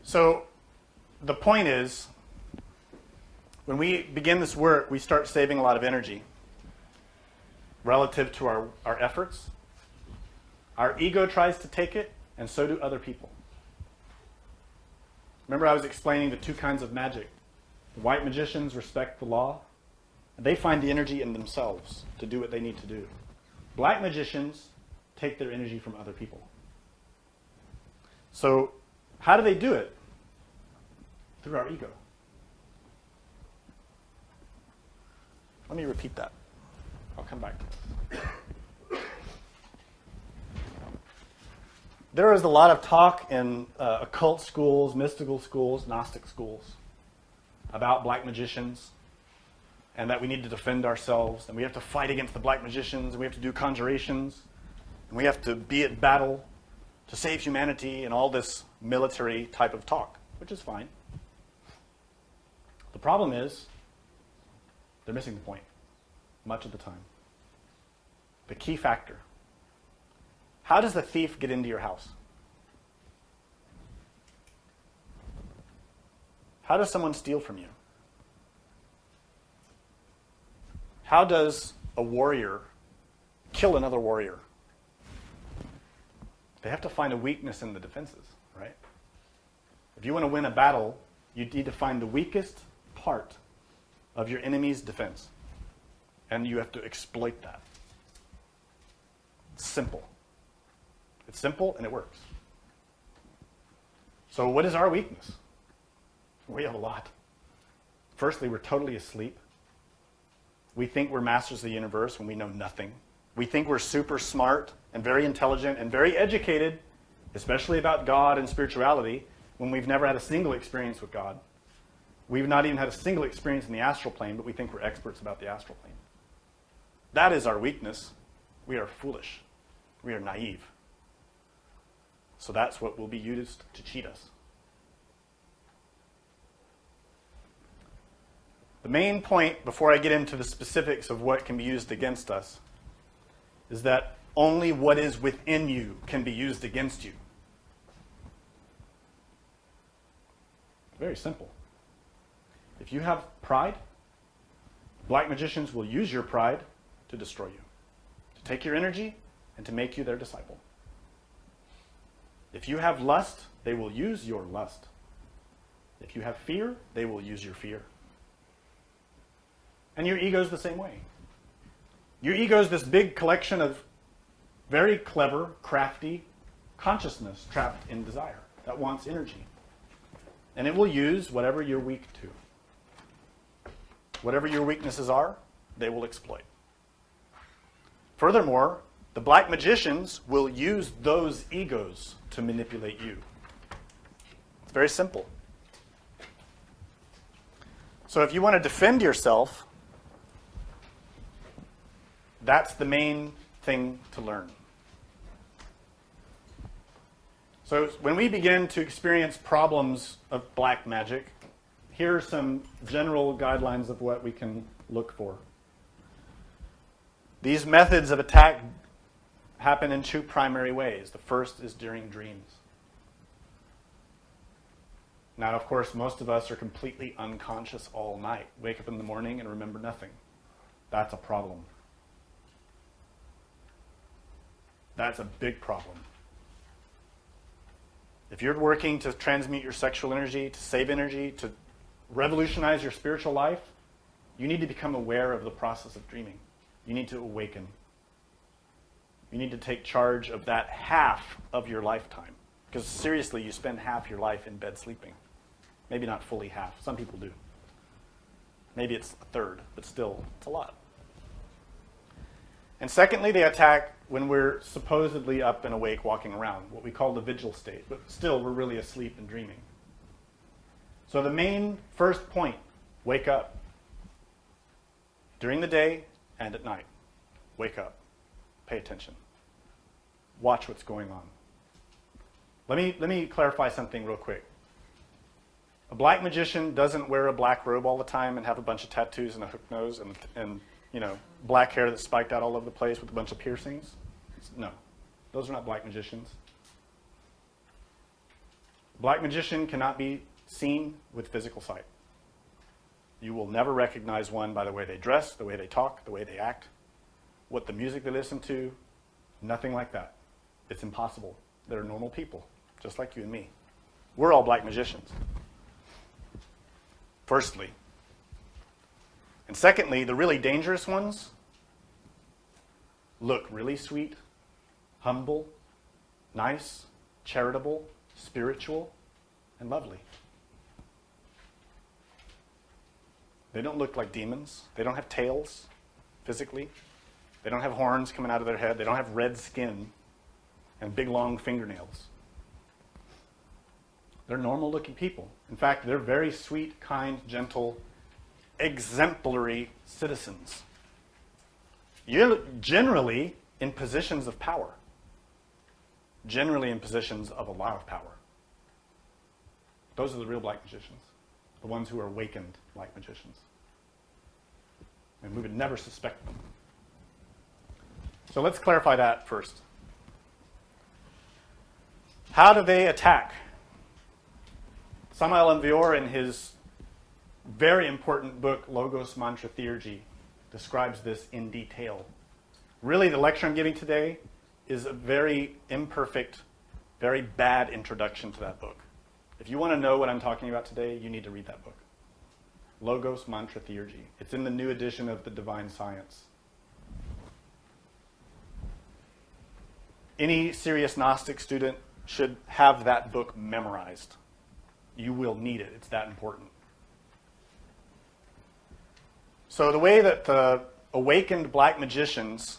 So, the point is, when we begin this work, we start saving a lot of energy relative to our efforts. Our ego tries to take it, and so do other people. Remember I was explaining the two kinds of magic. The white magicians respect the law, and they find the energy in themselves to do what they need to do. Black magicians take their energy from other people. So, how do they do it? Through our ego. Let me repeat that. I'll come back to this. There is a lot of talk in occult schools, mystical schools, Gnostic schools about black magicians and that we need to defend ourselves and we have to fight against the black magicians and we have to do conjurations and we have to be at battle to save humanity and all this military type of talk, which is fine. The problem is they're missing the point much of the time. The key factor. How does the thief get into your house? How does someone steal from you? How does a warrior kill another warrior? They have to find a weakness in the defenses, right? If you want to win a battle, you need to find the weakest part of your enemy's defense. And you have to exploit that. It's simple. It's simple and it works. So what is our weakness? We have a lot. Firstly, we're totally asleep. We think we're masters of the universe when we know nothing. We think we're super smart and very intelligent and very educated, especially about God and spirituality, when we've never had a single experience with God. We've not even had a single experience in the astral plane, but we think we're experts about the astral plane. That is our weakness. We are foolish. We are naive. So that's what will be used to cheat us. The main point, before I get into the specifics of what can be used against us, is that only what is within you can be used against you. Very simple. If you have pride, black magicians will use your pride to destroy you, to take your energy and to make you their disciple. If you have lust, they will use your lust. If you have fear, they will use your fear. And your ego is the same way. Your ego is this big collection of very clever, crafty consciousness trapped in desire that wants energy. And it will use whatever you're weak to. Whatever your weaknesses are, they will exploit. Furthermore, the black magicians will use those egos to manipulate you. It's very simple. So if you want to defend yourself, that's the main thing to learn. So when we begin to experience problems of black magic, here are some general guidelines of what we can look for. These methods of attack happen in two primary ways. The first is during dreams. Now, of course, most of us are completely unconscious all night. Wake up in the morning and remember nothing. That's a problem. That's a big problem. If you're working to transmute your sexual energy, to save energy, to revolutionize your spiritual life, you need to become aware of the process of dreaming. You need to awaken. You need to take charge of that half of your lifetime. Because seriously, you spend half your life in bed sleeping. Maybe not fully half. Some people do. Maybe it's a third, but still, it's a lot. And secondly, they attack when we're supposedly up and awake walking around, what we call the vigil state. But still, we're really asleep and dreaming. So the main first point, wake up. During the day and at night, wake up. Pay attention. Watch what's going on. Let me clarify something real quick. A black magician doesn't wear a black robe all the time and have a bunch of tattoos and a hook nose and black hair that's spiked out all over the place with a bunch of piercings. No, those are not black magicians. Black magician cannot be seen with physical sight. You will never recognize one by the way they dress, the way they talk, the way they act, what the music they listen to, nothing like that. It's impossible. They're normal people, just like you and me. We're all black magicians. Firstly. And secondly, the really dangerous ones look really sweet, humble, nice, charitable, spiritual, and lovely. They don't look like demons. They don't have tails, physically. They don't have horns coming out of their head. They don't have red skin and big, long fingernails. They're normal-looking people. In fact, they're very sweet, kind, gentle, exemplary citizens. You're generally in positions of power. Generally in positions of a lot of power. Those are the real black magicians. The ones who are awakened black magicians. And we would never suspect them. So let's clarify that first. How do they attack? Samael Aun in his very important book, Logos Mantra Theurgy, describes this in detail. Really, the lecture I'm giving today is a very imperfect, very bad introduction to that book. If you want to know what I'm talking about today, you need to read that book. Logos Mantra Theurgy. It's in the new edition of the Divine Science. Any serious Gnostic student should have that book memorized. You will need it. It's that important. So the way that the awakened black magicians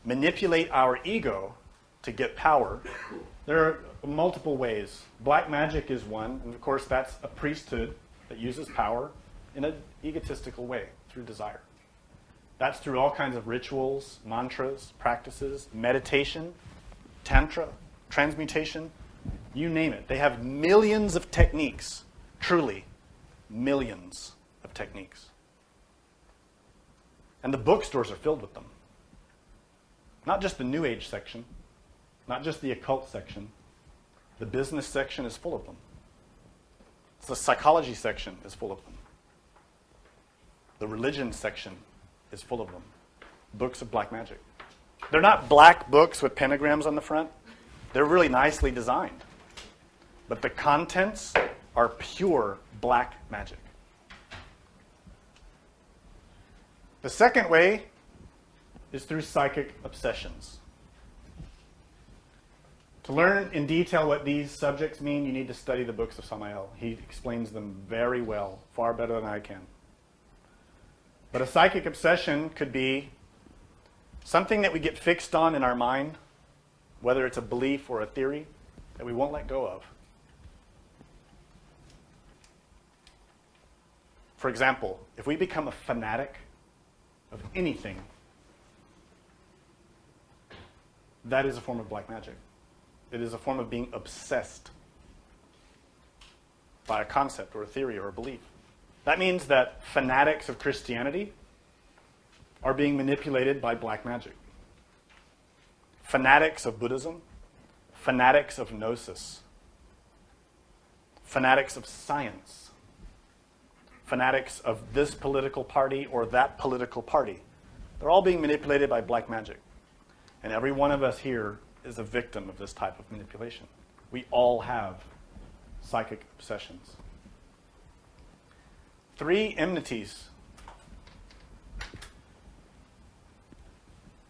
manipulate our ego to get power, there are multiple ways. Black magic is one, and of course that's a priesthood that uses power in an egotistical way, through desire. That's through all kinds of rituals, mantras, practices, meditation, tantra, transmutation, you name it. They have millions of techniques, truly millions of techniques. And the bookstores are filled with them. Not just the New Age section, not just the occult section. The business section is full of them. The psychology section is full of them. The religion section is full of them. Books of black magic. They're not black books with pentagrams on the front. They're really nicely designed. But the contents are pure black magic. The second way is through psychic obsessions. To learn in detail what these subjects mean, you need to study the books of Samael. He explains them very well, far better than I can. But a psychic obsession could be something that we get fixed on in our mind, whether it's a belief or a theory, that we won't let go of. For example, if we become a fanatic of anything, that is a form of black magic. It is a form of being obsessed by a concept or a theory or a belief. That means that fanatics of Christianity are being manipulated by black magic. Fanatics of Buddhism, fanatics of Gnosis, fanatics of science, fanatics of this political party or that political party. They're all being manipulated by black magic. And every one of us here is a victim of this type of manipulation. We all have psychic obsessions. 3 enmities.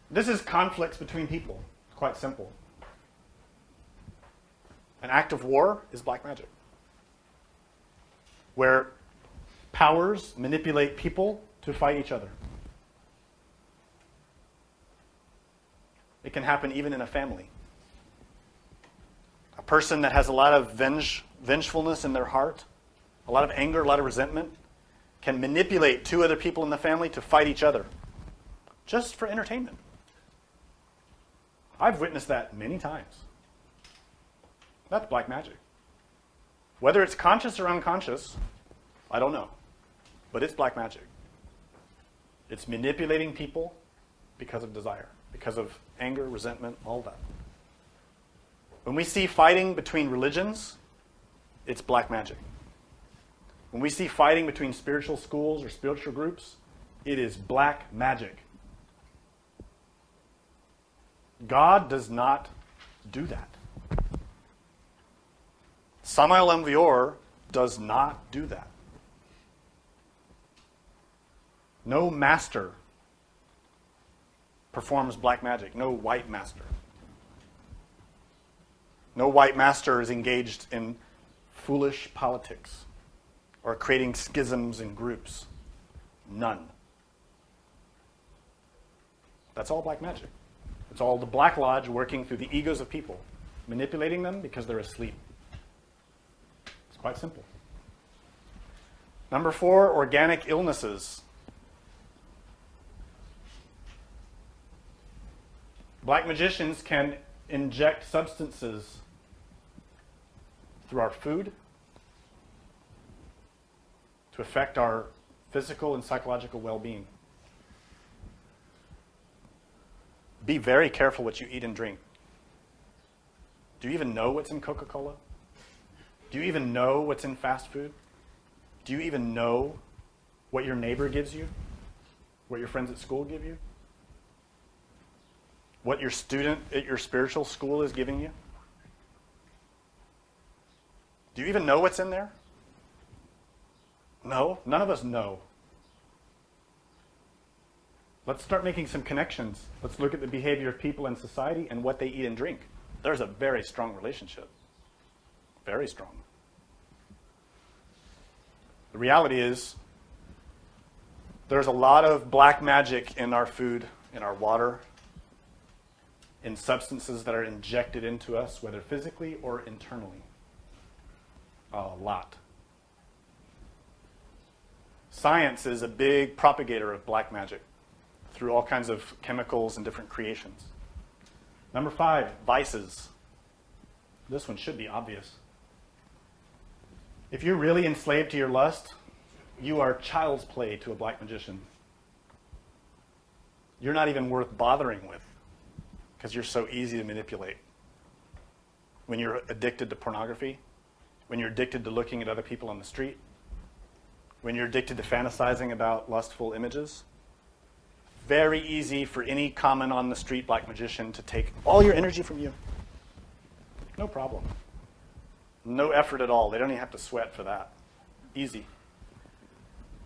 This is conflicts between people. It's quite simple. An act of war is black magic, where powers manipulate people to fight each other. It can happen even in a family. A person that has a lot of vengefulness in their heart, a lot of anger, a lot of resentment, can manipulate 2 other people in the family to fight each other, just for entertainment. I've witnessed that many times. That's black magic. Whether it's conscious or unconscious, I don't know. But it's black magic. It's manipulating people because of desire, because of anger, resentment, all that. When we see fighting between religions, it's black magic. When we see fighting between spiritual schools or spiritual groups, it is black magic. God does not do that. Samael Envior does not do that. No master performs black magic. No white master. No white master is engaged in foolish politics or creating schisms in groups. None. That's all black magic. It's all the Black Lodge working through the egos of people, manipulating them because they're asleep. It's quite simple. Number 4, organic illnesses. Black magicians can inject substances through our food to affect our physical and psychological well-being. Be very careful what you eat and drink. Do you even know what's in Coca-Cola? Do you even know what's in fast food? Do you even know what your neighbor gives you? What your friends at school give you? What your student at your spiritual school is giving you? Do you even know what's in there? No, none of us know. Let's start making some connections. Let's look at the behavior of people in society and what they eat and drink. There's a very strong relationship. Very strong. The reality is, there's a lot of black magic in our food, in our water, in substances that are injected into us, whether physically or internally. A lot. Science is a big propagator of black magic through all kinds of chemicals and different creations. Number 5, vices. This one should be obvious. If you're really enslaved to your lust, you are child's play to a black magician. You're not even worth bothering with because you're so easy to manipulate. When you're addicted to pornography, when you're addicted to looking at other people on the street, when you're addicted to fantasizing about lustful images, very easy for any common on the street black magician to take all your energy from you. No problem. No effort at all. They don't even have to sweat for that. Easy.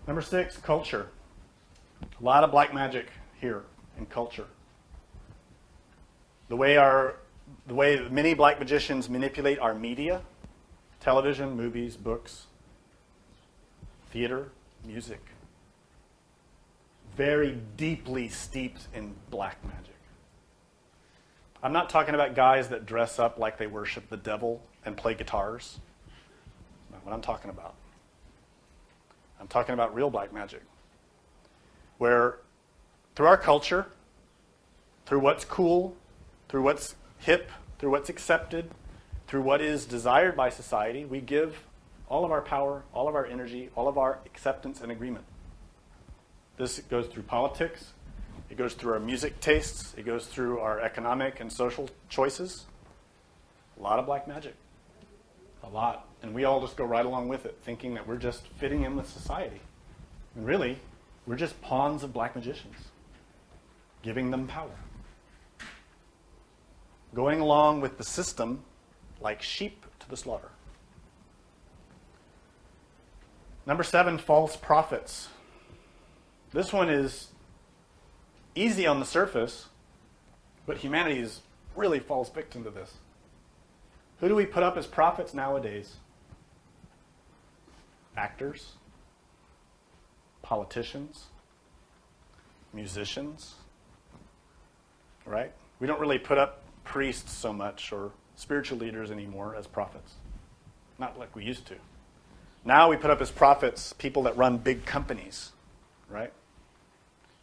Number 6, culture. A lot of black magic here in culture. The way many black magicians manipulate our media, television, movies, books, theater, music, very deeply steeped in black magic. I'm not talking about guys that dress up like they worship the devil and play guitars. That's not what I'm talking about. I'm talking about real black magic, where through our culture, through what's cool, through what's hip, through what's accepted, through what is desired by society, we give all of our power, all of our energy, all of our acceptance and agreement. This goes through politics. It goes through our music tastes. It goes through our economic and social choices. A lot of black magic. A lot. And we all just go right along with it, thinking that we're just fitting in with society. And really, we're just pawns of black magicians, giving them power. Going along with the system like sheep to the slaughter. Number 7, false prophets. This one is easy on the surface, but humanity really falls victim to this. Who do we put up as prophets nowadays? Actors, politicians, musicians, right? We don't really put up priests so much or spiritual leaders anymore as prophets. Not like we used to. Now we put up as prophets people that run big companies, right?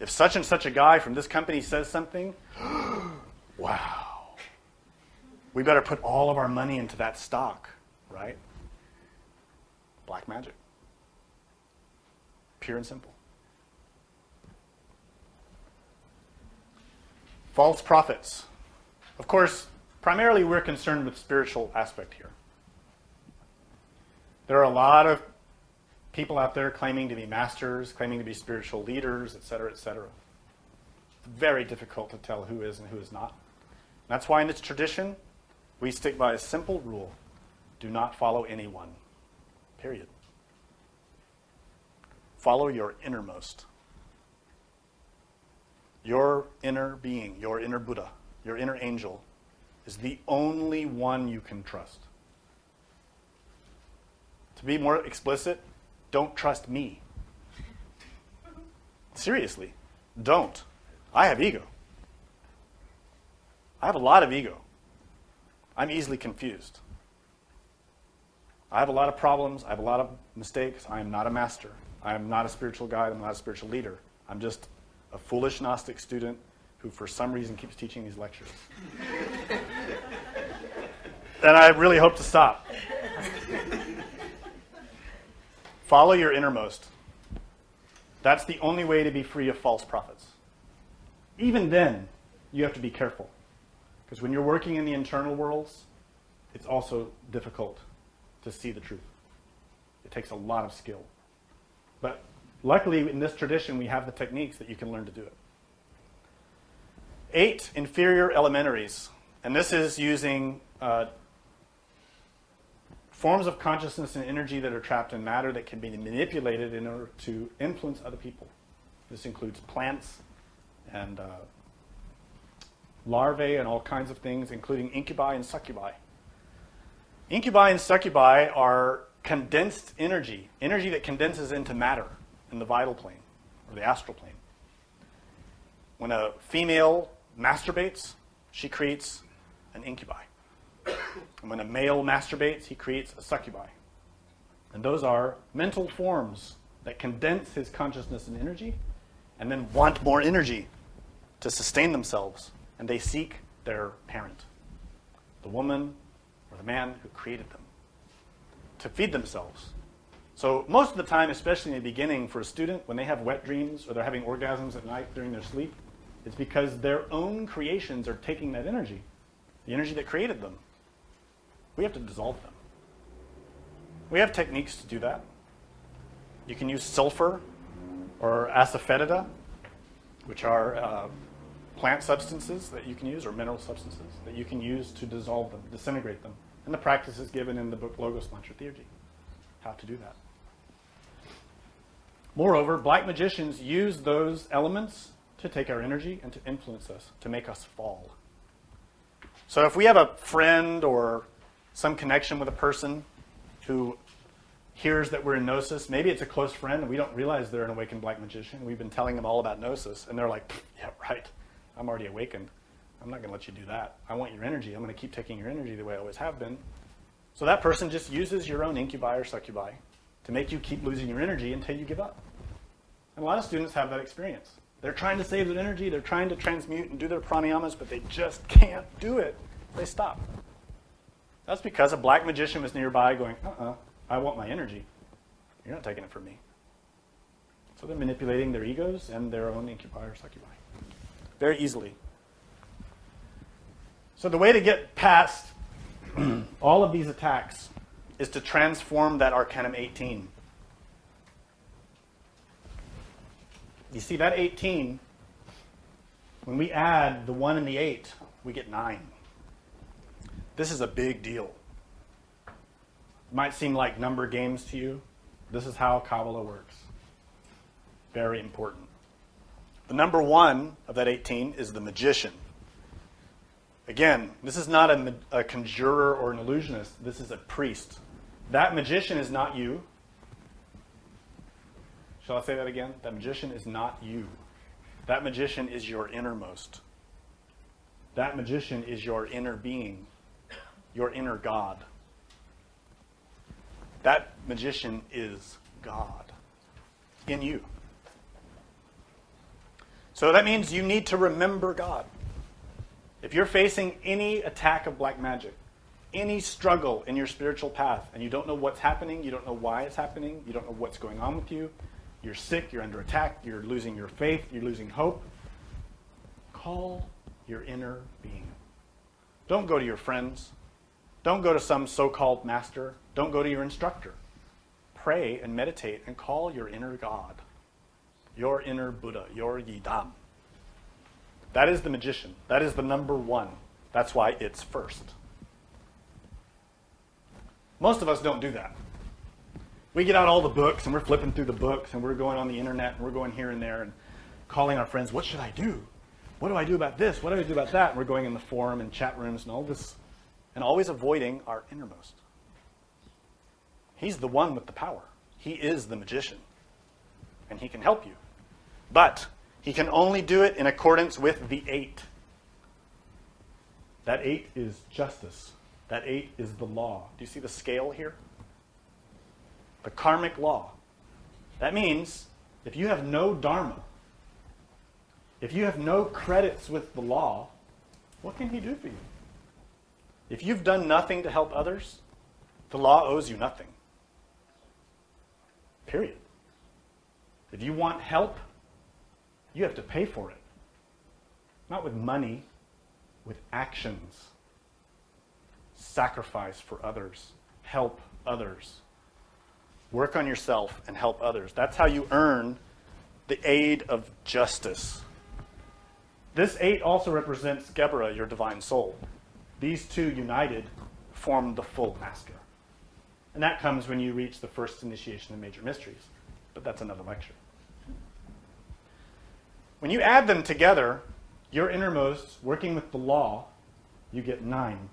If such and such a guy from this company says something, wow. We better put all of our money into that stock, right? Black magic. Pure and simple. False prophets. Of course, primarily we're concerned with spiritual aspect here. There are a lot of people out there claiming to be masters, claiming to be spiritual leaders, etc., etc. It's very difficult to tell who is and who is not. That's why in this tradition, we stick by a simple rule. Do not follow anyone. Period. Follow your innermost. Your inner being, your inner Buddha, your inner angel is the only one you can trust. To be more explicit, don't trust me. Seriously, don't. I have ego. I have a lot of ego. I'm easily confused. I have a lot of problems. I have a lot of mistakes. I am not a master. I am not a spiritual guide. I'm not a spiritual leader. I'm just a foolish Gnostic student who for some reason keeps teaching these lectures. And I really hope to stop. Follow your innermost. That's the only way to be free of false prophets. Even then, you have to be careful. Because when you're working in the internal worlds, it's also difficult to see the truth. It takes a lot of skill. But luckily, in this tradition, we have the techniques that you can learn to do it. 8, inferior elementaries. And this is using forms of consciousness and energy that are trapped in matter that can be manipulated in order to influence other people. This includes plants and larvae and all kinds of things, including incubi and succubi. Incubi and succubi are condensed energy, energy that condenses into matter in the vital plane or the astral plane. When a female masturbates, she creates an incubi. And when a male masturbates, he creates a succubi. And those are mental forms that condense his consciousness and energy and then want more energy to sustain themselves. And they seek their parent, the woman or the man who created them, to feed themselves. So most of the time, especially in the beginning for a student, when they have wet dreams or they're having orgasms at night during their sleep, it's because their own creations are taking that energy, the energy that created them. We have to dissolve them. We have techniques to do that. You can use sulfur or asafoetida, which are plant substances that you can use, or mineral substances that you can use to dissolve them, disintegrate them. And the practice is given in the book Logos Mantra Theurgy, how to do that. Moreover, black magicians use those elements to take our energy and to influence us, to make us fall. So if we have a friend or some connection with a person who hears that we're in Gnosis, maybe it's a close friend and we don't realize they're an awakened black magician. We've been telling them all about Gnosis, and they're like, yeah, right, I'm already awakened. I'm not going to let you do that. I want your energy. I'm going to keep taking your energy the way I always have been. So that person just uses your own incubi or succubi to make you keep losing your energy until you give up. And a lot of students have that experience. They're trying to save their energy, they're trying to transmute and do their pranayamas, but they just can't do it. They stop. That's because a black magician was nearby going, I want my energy. You're not taking it from me. So they're manipulating their egos and their own incubi or succubi very easily. So the way to get past all of these attacks is to transform that Arcanum 18. You see, that 18, when we add the 1 and the 8, we get 9. This is a big deal. It might seem like number games to you. This is how Kabbalah works. Very important. The number 1 of that 18 is the magician. Again, this is not a conjurer or an illusionist. This is a priest. That magician is not you. Shall I say that again? That magician is not you. That magician is your innermost. That magician is your inner being, your inner God. That magician is God in you. So that means you need to remember God. If you're facing any attack of black magic, any struggle in your spiritual path, and you don't know what's happening, you don't know why it's happening, you don't know what's going on with you, you're sick, you're under attack, you're losing your faith, you're losing hope, call your inner being. Don't go to your friends. Don't go to some so-called master. Don't go to your instructor. Pray and meditate and call your inner God, your inner Buddha, your Yidam. That is the magician. That is the number 1. That's why it's first. Most of us don't do that. We get out all the books and we're flipping through the books and we're going on the internet and we're going here and there and calling our friends, what should I do? What do I do about this? What do I do about that? And we're going in the forum and chat rooms and all this, and always avoiding our innermost. He's the one with the power. He is the magician. And he can help you. But he can only do it in accordance with the 8. That 8 is justice. That 8 is the law. Do you see the scale here? The karmic law. That means if you have no dharma, if you have no credits with the law, what can he do for you? If you've done nothing to help others, the law owes you nothing. Period. If you want help, you have to pay for it. Not with money, with actions. Sacrifice for others. Help others. Work on yourself and help others. That's how you earn the aid of justice. This 8 also represents Gebra, your divine soul. These two united form the full master. And that comes when you reach the first initiation of major mysteries. But that's another lecture. When you add them together, your innermost, working with the law, you get 9,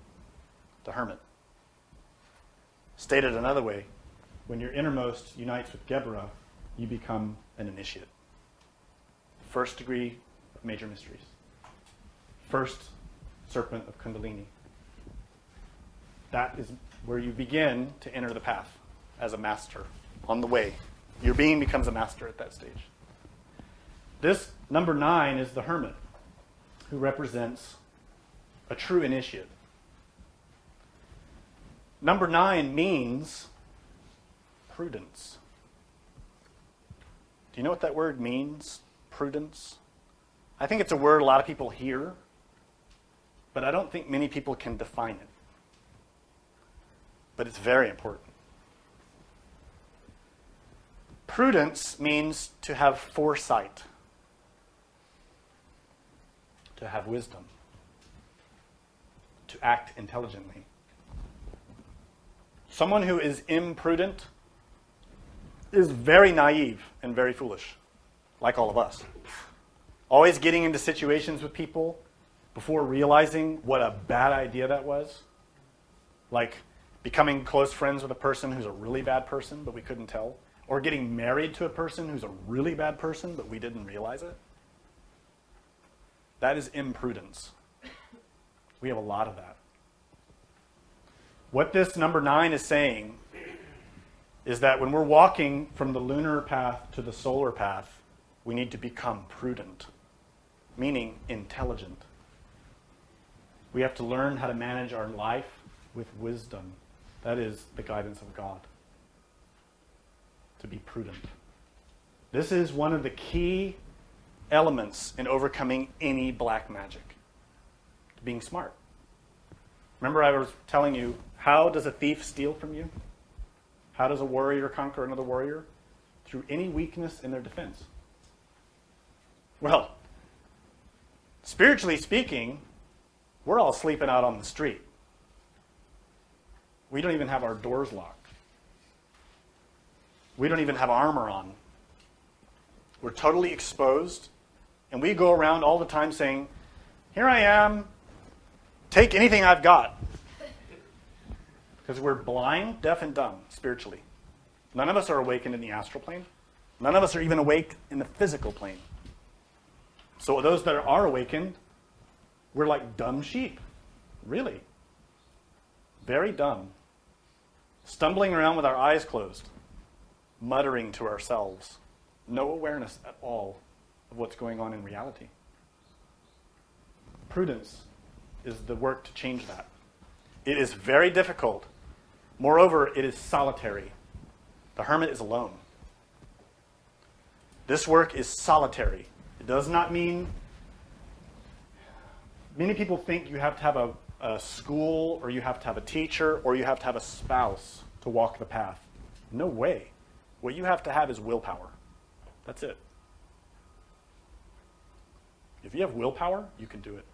the hermit. Stated another way, when your innermost unites with Gebra, you become an initiate. First degree of major mysteries. First serpent of Kundalini. That is where you begin to enter the path as a master on the way. Your being becomes a master at that stage. This number 9 is the hermit, who represents a true initiate. Number 9 means prudence. Do you know what that word means? Prudence? I think it's a word a lot of people hear, but I don't think many people can define it. But it's very important. Prudence means to have foresight, to have wisdom, to act intelligently. Someone who is imprudent, is very naive and very foolish, like all of us. Always getting into situations with people before realizing what a bad idea that was. Like becoming close friends with a person who's a really bad person, but we couldn't tell. Or getting married to a person who's a really bad person, but we didn't realize it. That is imprudence. We have a lot of that. What this number 9 is saying is that when we're walking from the lunar path to the solar path, we need to become prudent, meaning intelligent. We have to learn how to manage our life with wisdom. That is the guidance of God. To be prudent. This is one of the key elements in overcoming any black magic. Being smart. Remember I was telling you, how does a thief steal from you? How does a warrior conquer another warrior? Through any weakness in their defense. Well, spiritually speaking, we're all sleeping out on the street. We don't even have our doors locked. We don't even have armor on. We're totally exposed, and we go around all the time saying, here I am, take anything I've got. Because we're blind, deaf, and dumb spiritually. None of us are awakened in the astral plane. None of us are even awake in the physical plane. So those that are awakened, we're like dumb sheep. Really. Very dumb. Stumbling around with our eyes closed. Muttering to ourselves. No awareness at all of what's going on in reality. Prudence is the work to change that. It is very difficult. Moreover, it is solitary. The hermit is alone. This work is solitary. It does not mean... Many people think you have to have a school, or you have to have a teacher, or you have to have a spouse to walk the path. No way. What you have to have is willpower. That's it. If you have willpower, you can do it.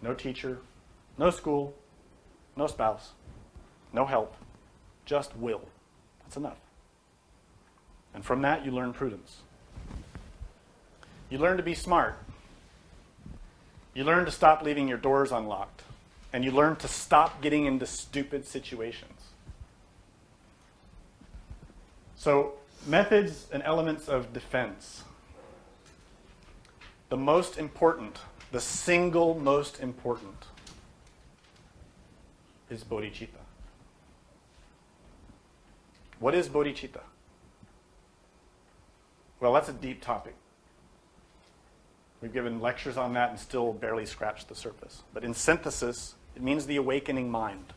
No teacher, no school, no spouse, no help, just will. That's enough. And from that, you learn prudence. You learn to be smart. You learn to stop leaving your doors unlocked. And you learn to stop getting into stupid situations. So, methods and elements of defense. The most important, the single most important, is bodhicitta. What is bodhicitta? Well, that's a deep topic. We've given lectures on that and still barely scratched the surface. But in synthesis, it means the awakening mind,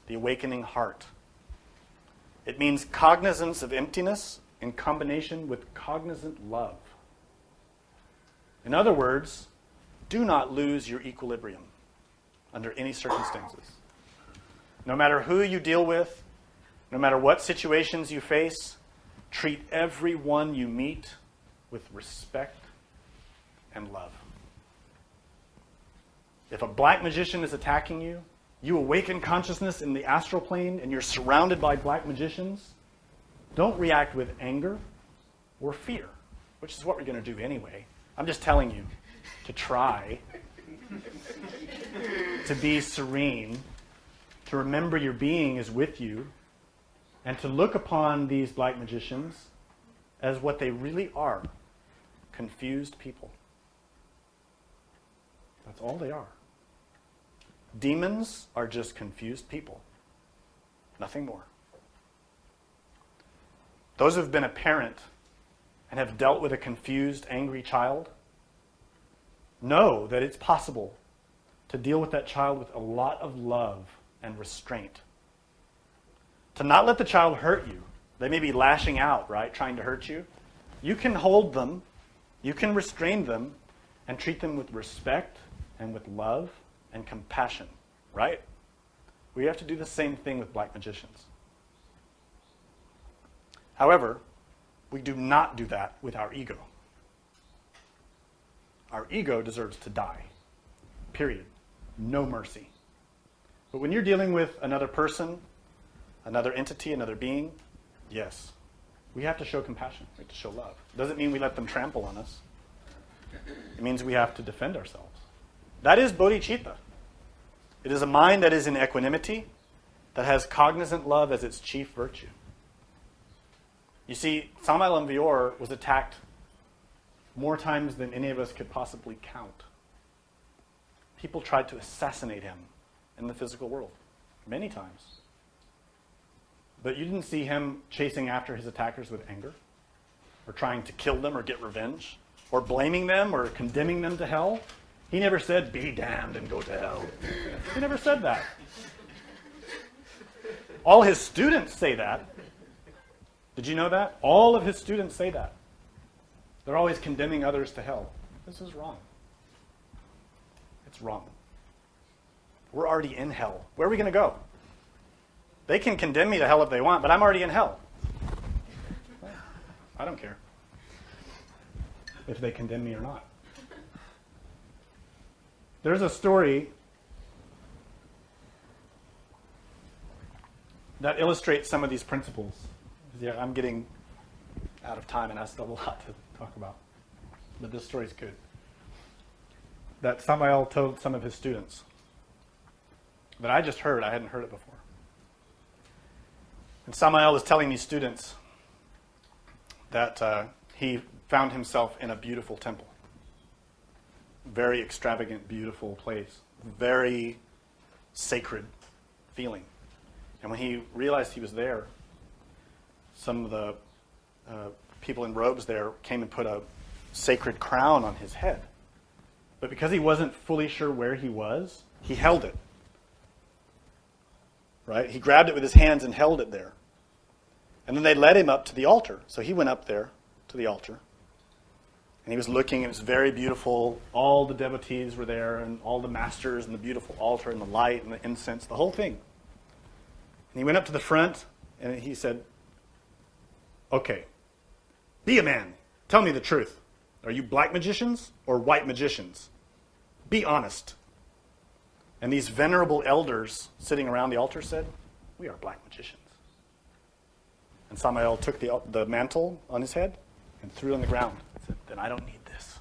the awakening heart. It means cognizance of emptiness in combination with cognizant love. In other words, do not lose your equilibrium under any circumstances. No matter who you deal with, no matter what situations you face, treat everyone you meet with respect and love. If a black magician is attacking you, you awaken consciousness in the astral plane and you're surrounded by black magicians, don't react with anger or fear, which is what we're going to do anyway. I'm just telling you to try to be serene, to remember your being is with you, and to look upon these black magicians as what they really are, confused people. That's all they are. Demons are just confused people. Nothing more. Those who have been a parent and have dealt with a confused, angry child know that it's possible to deal with that child with a lot of love and restraint. To not let the child hurt you. They may be lashing out, right, trying to hurt you. You can hold them, you can restrain them, and treat them with respect and with love and compassion, right? We have to do the same thing with black magicians. However, we do not do that with our ego. Our ego deserves to die. Period. No mercy. But when you're dealing with another person another entity, another being, yes. We have to show compassion. We have to show love. It doesn't mean we let them trample on us. It means we have to defend ourselves. That is bodhicitta. It is a mind that is in equanimity, that has cognizant love as its chief virtue. You see, Samael Aun was attacked more times than any of us could possibly count. People tried to assassinate him in the physical world, many times. But you didn't see him chasing after his attackers with anger, or trying to kill them or get revenge, or blaming them or condemning them to hell. He never said, be damned and go to hell. He never said that. All his students say that. Did you know that? All of his students say that. They're always condemning others to hell. This is wrong. It's wrong. We're already in hell. Where are we going to go? They can condemn me to hell if they want, but I'm already in hell. I don't care if they condemn me or not. There's a story that illustrates some of these principles. Yeah, I'm getting out of time and I still have a lot to talk about. But this story's good. That Samael told some of his students. That I just heard. I hadn't heard it before. And Samael was telling these students that he found himself in a beautiful temple. Very extravagant, beautiful place. Very sacred feeling. And when he realized he was there, some of the people in robes there came and put a sacred crown on his head. But because he wasn't fully sure where he was, he held it. Right? He grabbed it with his hands and held it there. And then they led him up to the altar. So he went up there to the altar. And he was looking, and it was very beautiful. All the devotees were there, and all the masters, and the beautiful altar, and the light, and the incense, the whole thing. And he went up to the front, and he said, okay, be a man. Tell me the truth. Are you black magicians or white magicians? Be honest. And these venerable elders sitting around the altar said, we are black magicians. And Samael took the mantle on his head and threw it on the ground. He said, then I don't need this.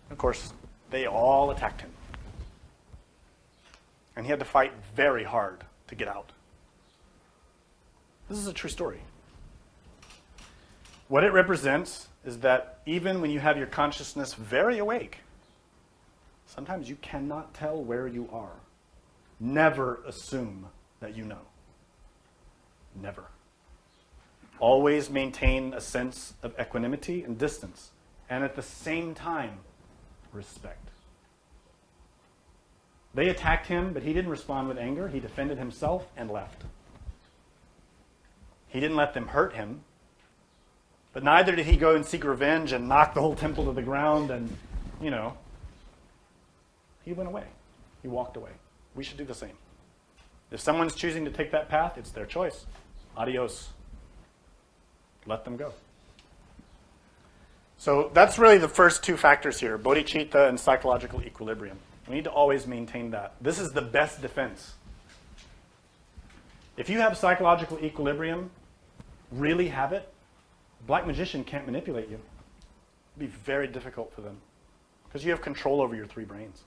Of course, they all attacked him. And he had to fight very hard to get out. This is a true story. What it represents is that even when you have your consciousness very awake, sometimes you cannot tell where you are. Never assume that you know. Never. Always maintain a sense of equanimity and distance, and at the same time, respect. They attacked him, but he didn't respond with anger. He defended himself and left. He didn't let them hurt him, but neither did he go and seek revenge and knock the whole temple to the ground and, he went away. He walked away. We should do the same. If someone's choosing to take that path, it's their choice. Adios. Let them go. So that's really the first two factors here, bodhicitta and psychological equilibrium. We need to always maintain that. This is the best defense. If you have psychological equilibrium, really have it, black magician can't manipulate you. It'd be very difficult for them because you have control over your three brains.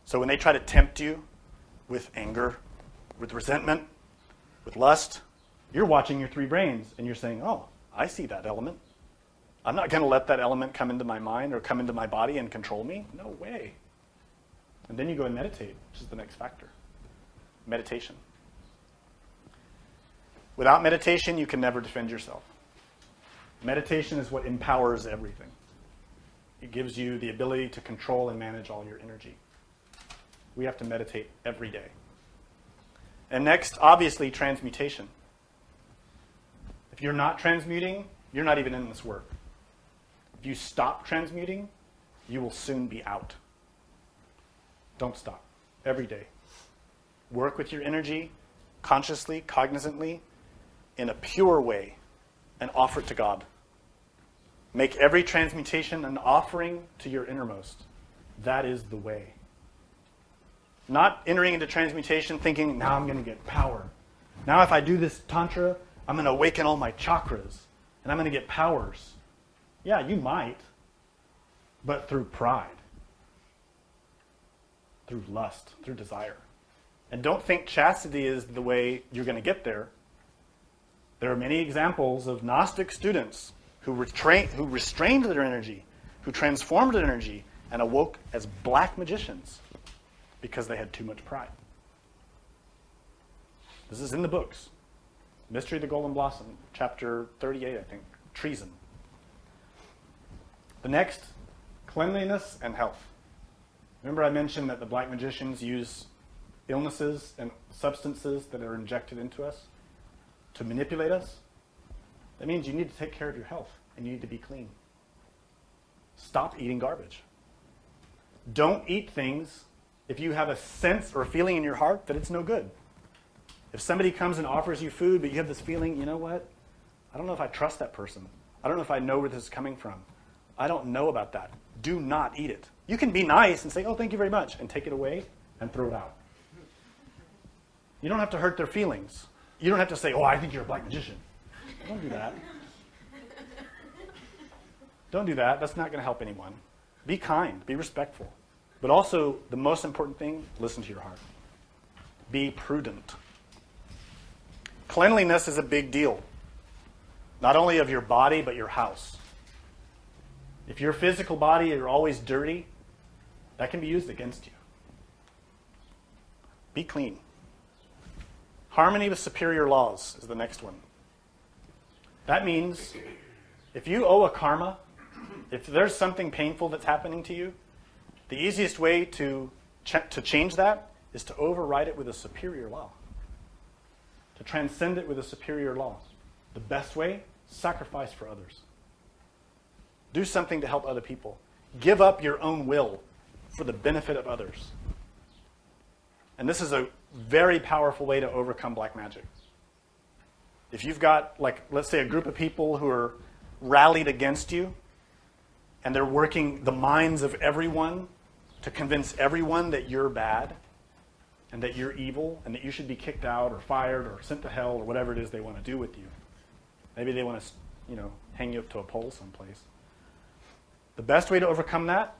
So when they try to tempt you with anger, with resentment, with lust, you're watching your three brains and you're saying, oh, I see that element. I'm not going to let that element come into my mind or come into my body and control me. No way. And then you go and meditate, which is the next factor. Meditation. Without meditation, you can never defend yourself. Meditation is what empowers everything. It gives you the ability to control and manage all your energy. We have to meditate every day. And next, obviously, transmutation. If you're not transmuting, you're not even in this work. If you stop transmuting, you will soon be out. Don't stop. Every day. Work with your energy consciously, cognizantly, in a pure way, and offer it to God. Make every transmutation an offering to your innermost. That is the way. Not entering into transmutation thinking, now I'm going to get power. Now if I do this tantra, I'm going to awaken all my chakras, and I'm going to get powers. Yeah, you might, but through pride, through lust, through desire. And don't think chastity is the way you're going to get there. There are many examples of Gnostic students who restrained their energy, who transformed their energy, and awoke as black magicians because they had too much pride. This is in the books. Mystery of the Golden Blossom, chapter 38, I think. Treason. The next, cleanliness and health. Remember I mentioned that the black magicians use illnesses and substances that are injected into us to manipulate us? That means you need to take care of your health and you need to be clean. Stop eating garbage. Don't eat things if you have a sense or a feeling in your heart that it's no good. If somebody comes and offers you food, but you have this feeling, you know what? I don't know if I trust that person. I don't know if I know where this is coming from. I don't know about that. Do not eat it. You can be nice and say, oh, thank you very much, and take it away and throw it out. You don't have to hurt their feelings. You don't have to say, oh, I think you're a black magician. Don't do that. Don't do that. That's not going to help anyone. Be kind. Be respectful. But also, the most important thing, listen to your heart. Be prudent. Cleanliness is a big deal. Not only of your body, but your house. If your physical body is always dirty, that can be used against you. Be clean. Harmony with superior laws is the next one. That means if you owe a karma, if there's something painful that's happening to you, the easiest way to change that is to override it with a superior law. To transcend it with a superior law. The best way, sacrifice for others. Do something to help other people. Give up your own will for the benefit of others. And this is a very powerful way to overcome black magic. If you've got, like, let's say a group of people who are rallied against you, and they're working the minds of everyone to convince everyone that you're bad, and that you're evil, and that you should be kicked out or fired or sent to hell or whatever it is they want to do with you. Maybe they want to, hang you up to a pole someplace. The best way to overcome that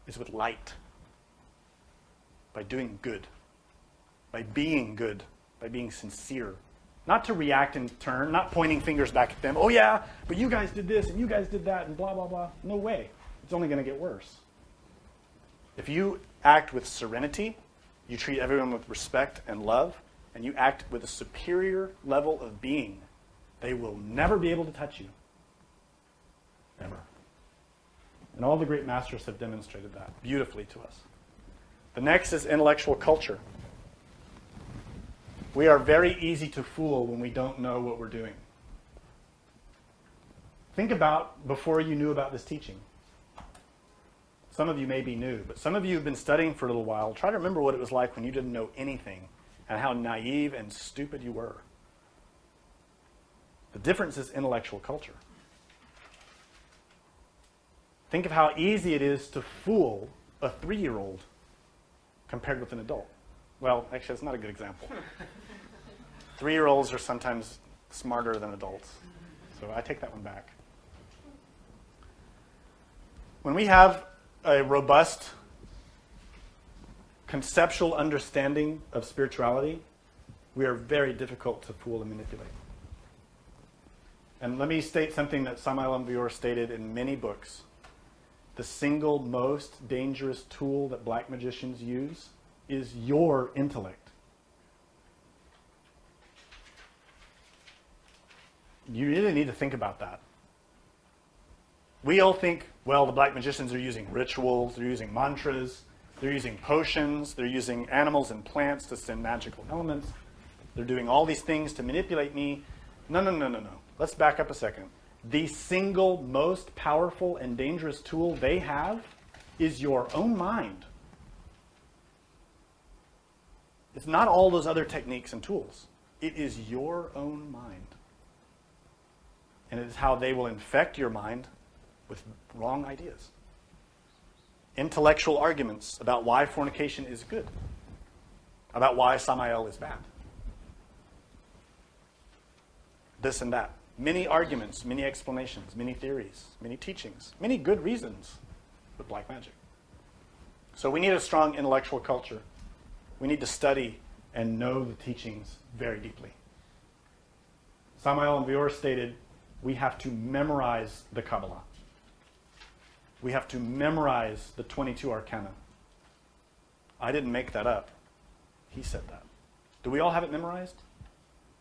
is with light. By doing good. By being good. By being sincere. Not to react in turn, not pointing fingers back at them. Oh yeah, but you guys did this and you guys did that and blah, blah, blah. No way. It's only going to get worse. If you act with serenity, you treat everyone with respect and love, and you act with a superior level of being, they will never be able to touch you. Never. And all the great masters have demonstrated that beautifully to us. The next is intellectual culture. We are very easy to fool when we don't know what we're doing. Think about before you knew about this teaching. Some of you may be new, but some of you have been studying for a little while. Try to remember what it was like when you didn't know anything and how naive and stupid you were. The difference is intellectual culture. Think of how easy it is to fool a 3-year-old compared with an adult. Well, actually, that's not a good example. 3-year-olds are sometimes smarter than adults. So I take that one back. When we have a robust conceptual understanding of spirituality, we are very difficult to fool and manipulate. And let me state something that Samael Aun Weor stated in many books. The single most dangerous tool that black magicians use is your intellect. You really need to think about that. We all think, well, the black magicians are using rituals, they're using mantras, they're using potions, they're using animals and plants to send magical elements. They're doing all these things to manipulate me. No. Let's back up a second. The single most powerful and dangerous tool they have is your own mind. It's not all those other techniques and tools. It is your own mind. And it is how they will infect your mind with wrong ideas. intellectual arguments about why fornication is good, about why Samael is bad. This and that. Many arguments, many explanations, many theories, many teachings, many good reasons with black magic. So we need a strong intellectual culture. We need to study and know the teachings very deeply. Samael and Vior stated, we have to memorize the Kabbalah. We have to memorize the 22 Arcana. I didn't make that up. He said that. Do we all have it memorized?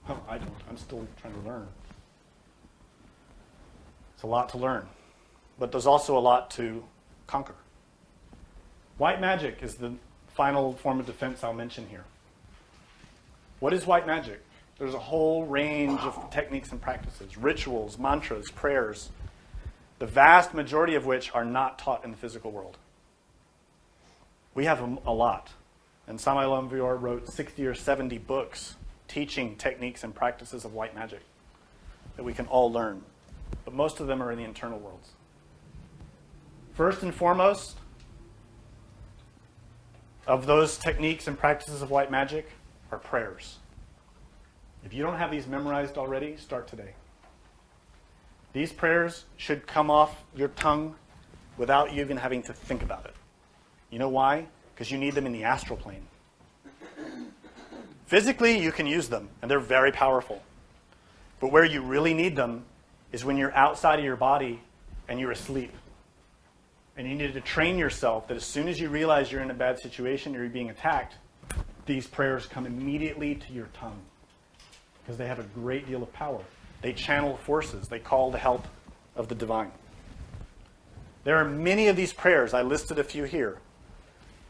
Oh, I don't. I'm still trying to learn. It's a lot to learn. But there's also a lot to conquer. White magic is the final form of defense I'll mention here. What is white magic? There's a whole range of techniques and practices, rituals, mantras, prayers, the vast majority of which are not taught in the physical world. We have a lot. And Samael and Vior wrote 60 or 70 books teaching techniques and practices of white magic that we can all learn. But most of them are in the internal worlds. First and foremost, of those techniques and practices of white magic are prayers. If you don't have these memorized already, start today. These prayers should come off your tongue without you even having to think about it. You know why? Because you need them in the astral plane. Physically, you can use them, and they're very powerful. But where you really need them is when you're outside of your body and you're asleep. And you need to train yourself that as soon as you realize you're in a bad situation or you're being attacked, these prayers come immediately to your tongue. Because they have a great deal of power. They channel forces. They call the help of the divine. There are many of these prayers. I listed a few here.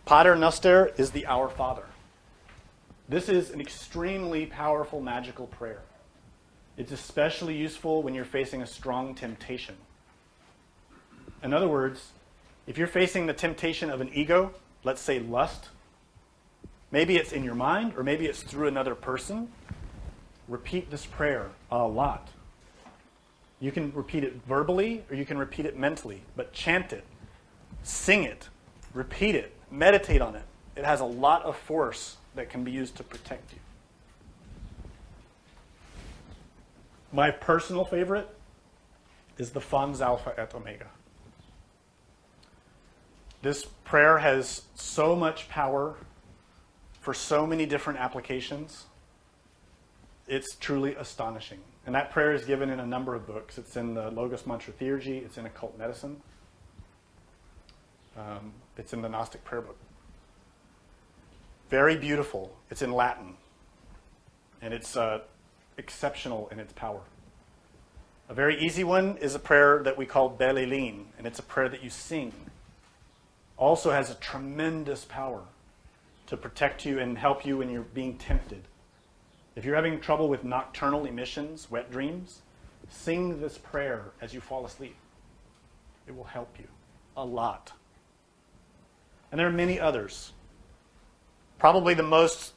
Pater Noster is the Our Father. This is an extremely powerful magical prayer. It's especially useful when you're facing a strong temptation. In other words, if you're facing the temptation of an ego, let's say lust, maybe it's in your mind or maybe it's through another person, repeat this prayer a lot. You can repeat it verbally or you can repeat it mentally, but chant it, sing it, repeat it, meditate on it. It has a lot of force that can be used to protect you. My personal favorite is the Fons Alpha et Omega. This prayer has so much power for so many different applications. It's truly astonishing. And that prayer is given in a number of books. It's in the Logos Mantra Theurgy. It's in Occult Medicine. It's in the Gnostic Prayer Book. Very beautiful. It's in Latin. And it's exceptional in its power. A very easy one is a prayer that we call Belilin, and it's a prayer that you sing. Also has a tremendous power to protect you and help you when you're being tempted. If you're having trouble with nocturnal emissions, wet dreams, sing this prayer as you fall asleep. It will help you a lot. And there are many others. Probably the most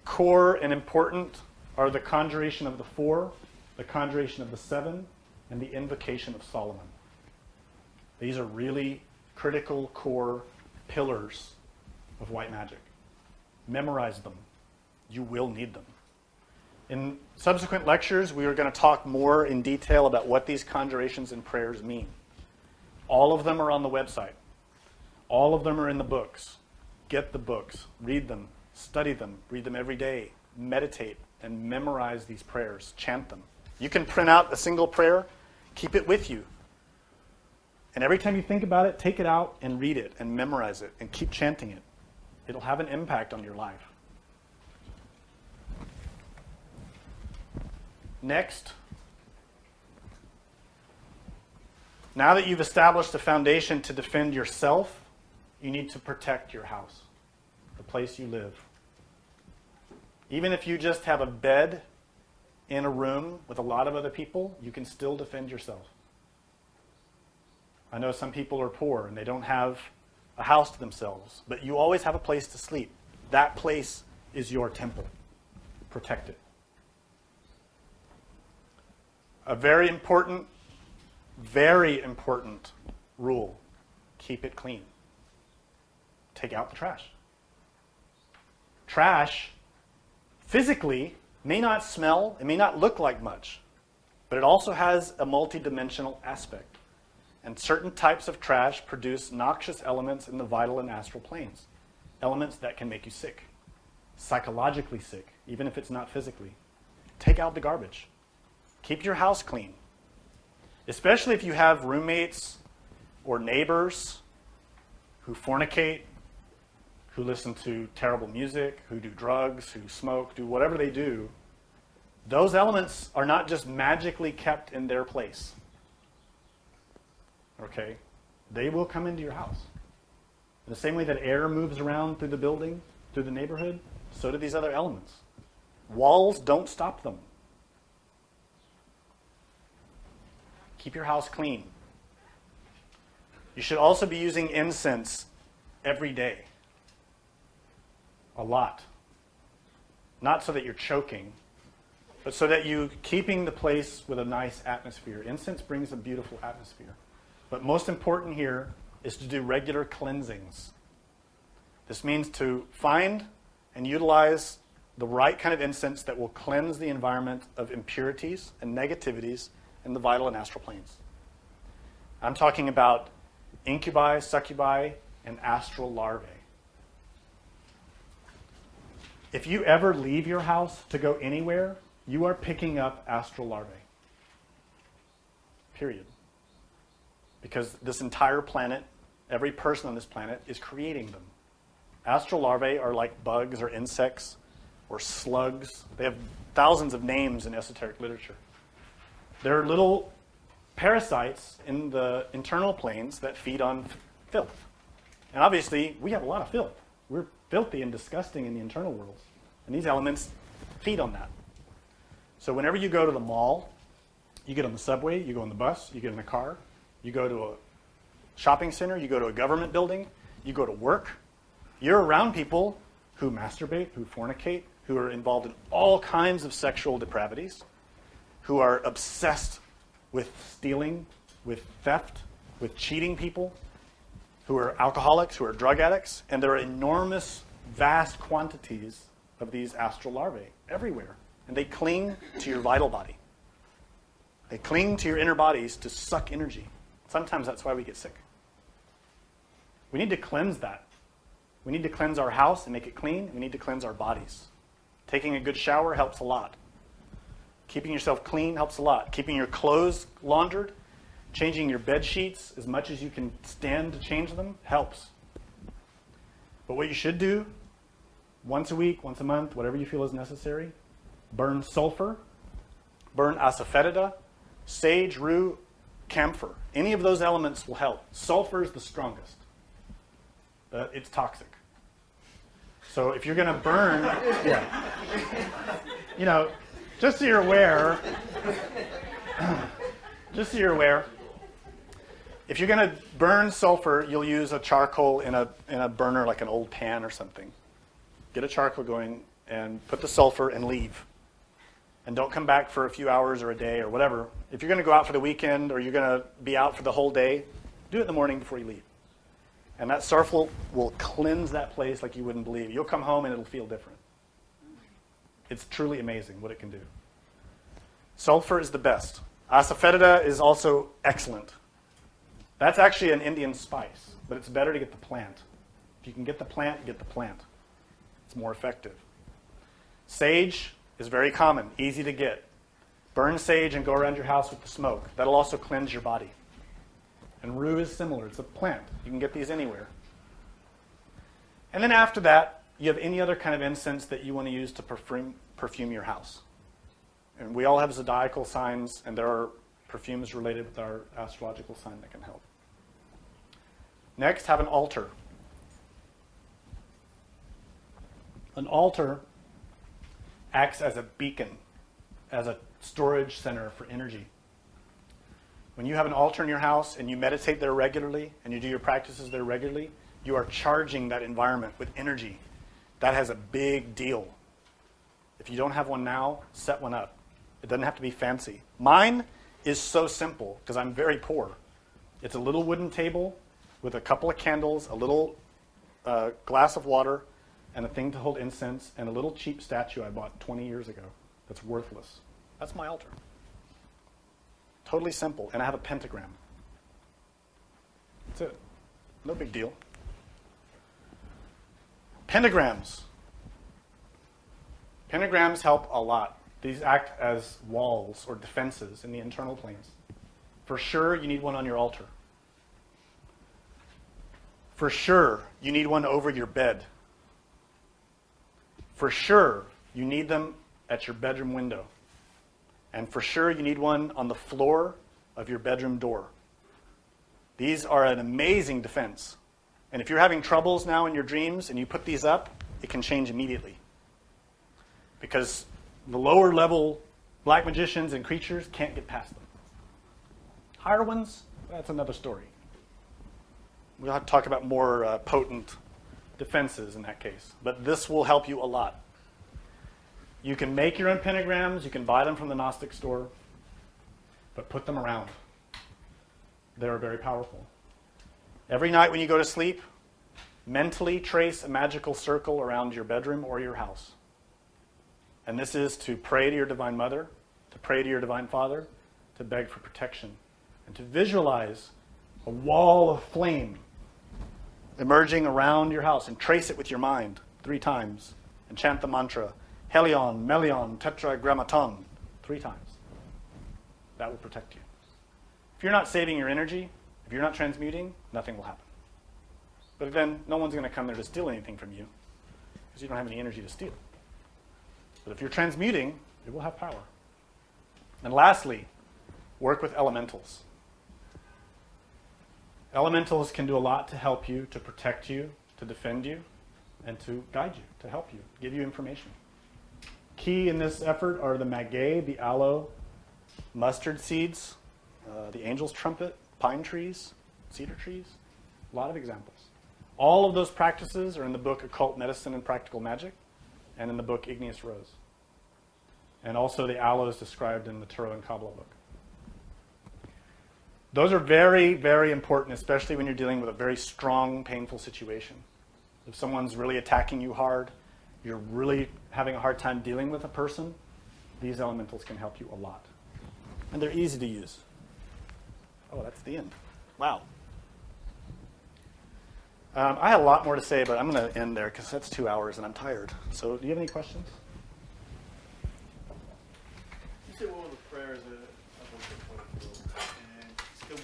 core and important are the Conjuration of the Four, the Conjuration of the Seven, and the Invocation of Solomon. These are really critical core pillars of white magic. Memorize them. You will need them. In subsequent lectures, we are going to talk more in detail about what these conjurations and prayers mean. All of them are on the website. All of them are in the books. Get the books. Read them. Study them. Read them every day. Meditate and memorize these prayers. Chant them. You can print out a single prayer. Keep it with you. And every time you think about it, take it out and read it and memorize it and keep chanting it. It'll have an impact on your life. Next, now that you've established a foundation to defend yourself, you need to protect your house, the place you live. Even if you just have a bed in a room with a lot of other people, you can still defend yourself. I know some people are poor and they don't have a house to themselves, but you always have a place to sleep. That place is your temple. Protect it. A very important rule, keep it clean. take out the trash. Trash, physically, may not smell, it may not look like much, but it also has a multidimensional aspect. And certain types of trash produce noxious elements in the vital and astral planes. Elements that can make you sick, psychologically sick, even if it's not physically. Take out the garbage. Keep your house clean. Especially if you have roommates or neighbors who fornicate, who listen to terrible music, who do drugs, who smoke, do whatever they do. Those elements are not just magically kept in their place. Okay? They will come into your house. In the same way that air moves around through the building, through the neighborhood, so do these other elements. Walls don't stop them. Keep your house clean. You should also be using incense every day. A lot. Not so that you're choking, but so that you're keeping the place with a nice atmosphere. Incense brings a beautiful atmosphere. But most important here is to do regular cleansings. This means to find and utilize the right kind of incense that will cleanse the environment of impurities and negativities in the vital and astral planes. I'm talking about incubi, succubi, and astral larvae. If you ever leave your house to go anywhere, you are picking up astral larvae. Period. Because this entire planet, every person on this planet is creating them. Astral larvae are like bugs or insects or slugs. They have thousands of names in esoteric literature. They're little parasites in the internal planes that feed on filth. And obviously, we have a lot of filth. We're filthy and disgusting in the internal worlds. And these elements feed on that. So whenever you go to the mall, you get on the subway, you go on the bus, you get in a car, you go to a shopping center, you go to a government building, you go to work, you're around people who masturbate, who fornicate, who are involved in all kinds of sexual depravities, who are obsessed with stealing, with theft, with cheating people, who are alcoholics, who are drug addicts, and there are enormous, vast quantities of these astral larvae everywhere. And they cling to your vital body. They cling to your inner bodies to suck energy. Sometimes that's why we get sick. We need to cleanse that. We need to cleanse our house and make it clean. We need to cleanse our bodies. Taking a good shower helps a lot. Keeping yourself clean helps a lot. Keeping your clothes laundered, changing your bed sheets as much as you can stand to change them helps. But what you should do, once a week, once a month, whatever you feel is necessary, burn sulfur, burn asafoetida, sage, rue, camphor. Any of those elements will help. Sulfur is the strongest. It's toxic. So if you're going to burn, just so you're aware, if you're going to burn sulfur, you'll use a charcoal in a burner, like an old pan or something. Get a charcoal going and put the sulfur and leave. And don't come back for a few hours or a day or whatever. If you're going to go out for the weekend or you're going to be out for the whole day, do it in the morning before you leave. And that sulfur will cleanse that place like you wouldn't believe. You'll come home and it'll feel different. It's truly amazing what it can do. Sulfur is the best. Asafoetida is also excellent. That's actually an Indian spice, but it's better to get the plant. If you can get the plant, get the plant. It's more effective. Sage is very common, easy to get. Burn sage and go around your house with the smoke. That'll also cleanse your body. And rue is similar. It's a plant. You can get these anywhere. And then after that, you have any other kind of incense that you want to use to perfume your house. And we all have zodiacal signs, and there are perfumes related with our astrological sign that can help. Next, have an altar. An altar acts as a beacon, as a storage center for energy. When you have an altar in your house and you meditate there regularly and you do your practices there regularly, you are charging that environment with energy. That has a big deal. If you don't have one now, set one up. It doesn't have to be fancy. Mine is so simple because I'm very poor. It's a little wooden table with a couple of candles, a little a glass of water and a thing to hold incense and a little cheap statue I bought 20 years ago that's worthless. That's my altar. Totally simple. And I have a pentagram. That's it. No big deal. Pentagrams. Pentagrams help a lot. These act as walls or defenses in the internal planes. For sure, you need one on your altar. For sure, you need one over your bed. For sure, you need them at your bedroom window. And for sure, you need one on the floor of your bedroom door. These are an amazing defense. And if you're having troubles now in your dreams and you put these up, it can change immediately. Because the lower level black magicians and creatures can't get past them. Higher ones, that's another story. We'll have to talk about more potent defenses in that case. But this will help you a lot. You can make your own pentagrams. You can buy them from the Gnostic store. But put them around. They're very powerful. Every night when you go to sleep, mentally trace a magical circle around your bedroom or your house. And this is to pray to your Divine Mother, to pray to your Divine Father, to beg for protection, and to visualize a wall of flame emerging around your house, and trace it with your mind 3 times, and chant the mantra, Helion, Melion, Tetragrammaton, 3 times. That will protect you. If you're not saving your energy, if you're not transmuting, nothing will happen. But then no one's going to come there to steal anything from you, because you don't have any energy to steal. But if you're transmuting, it will have power. And lastly, work with elementals. Elementals can do a lot to help you, to protect you, to defend you, and to guide you, to help you, give you information. Key in this effort are the maguey, the aloe, mustard seeds, the angel's trumpet, pine trees, cedar trees. A lot of examples. All of those practices are in the book Occult Medicine and Practical Magic, and in the book Igneous Rose. And also the aloe is described in the Tarot and Kabbalah book. Those are very, very important, especially when you're dealing with a very strong, painful situation. If someone's really attacking you hard, you're really having a hard time dealing with a person, these elementals can help you a lot. And they're easy to use. Oh, that's the end. Wow. I had a lot more to say, but I'm going to end there because that's 2 hours and I'm tired. So do you have any questions? You said one of the prayers and the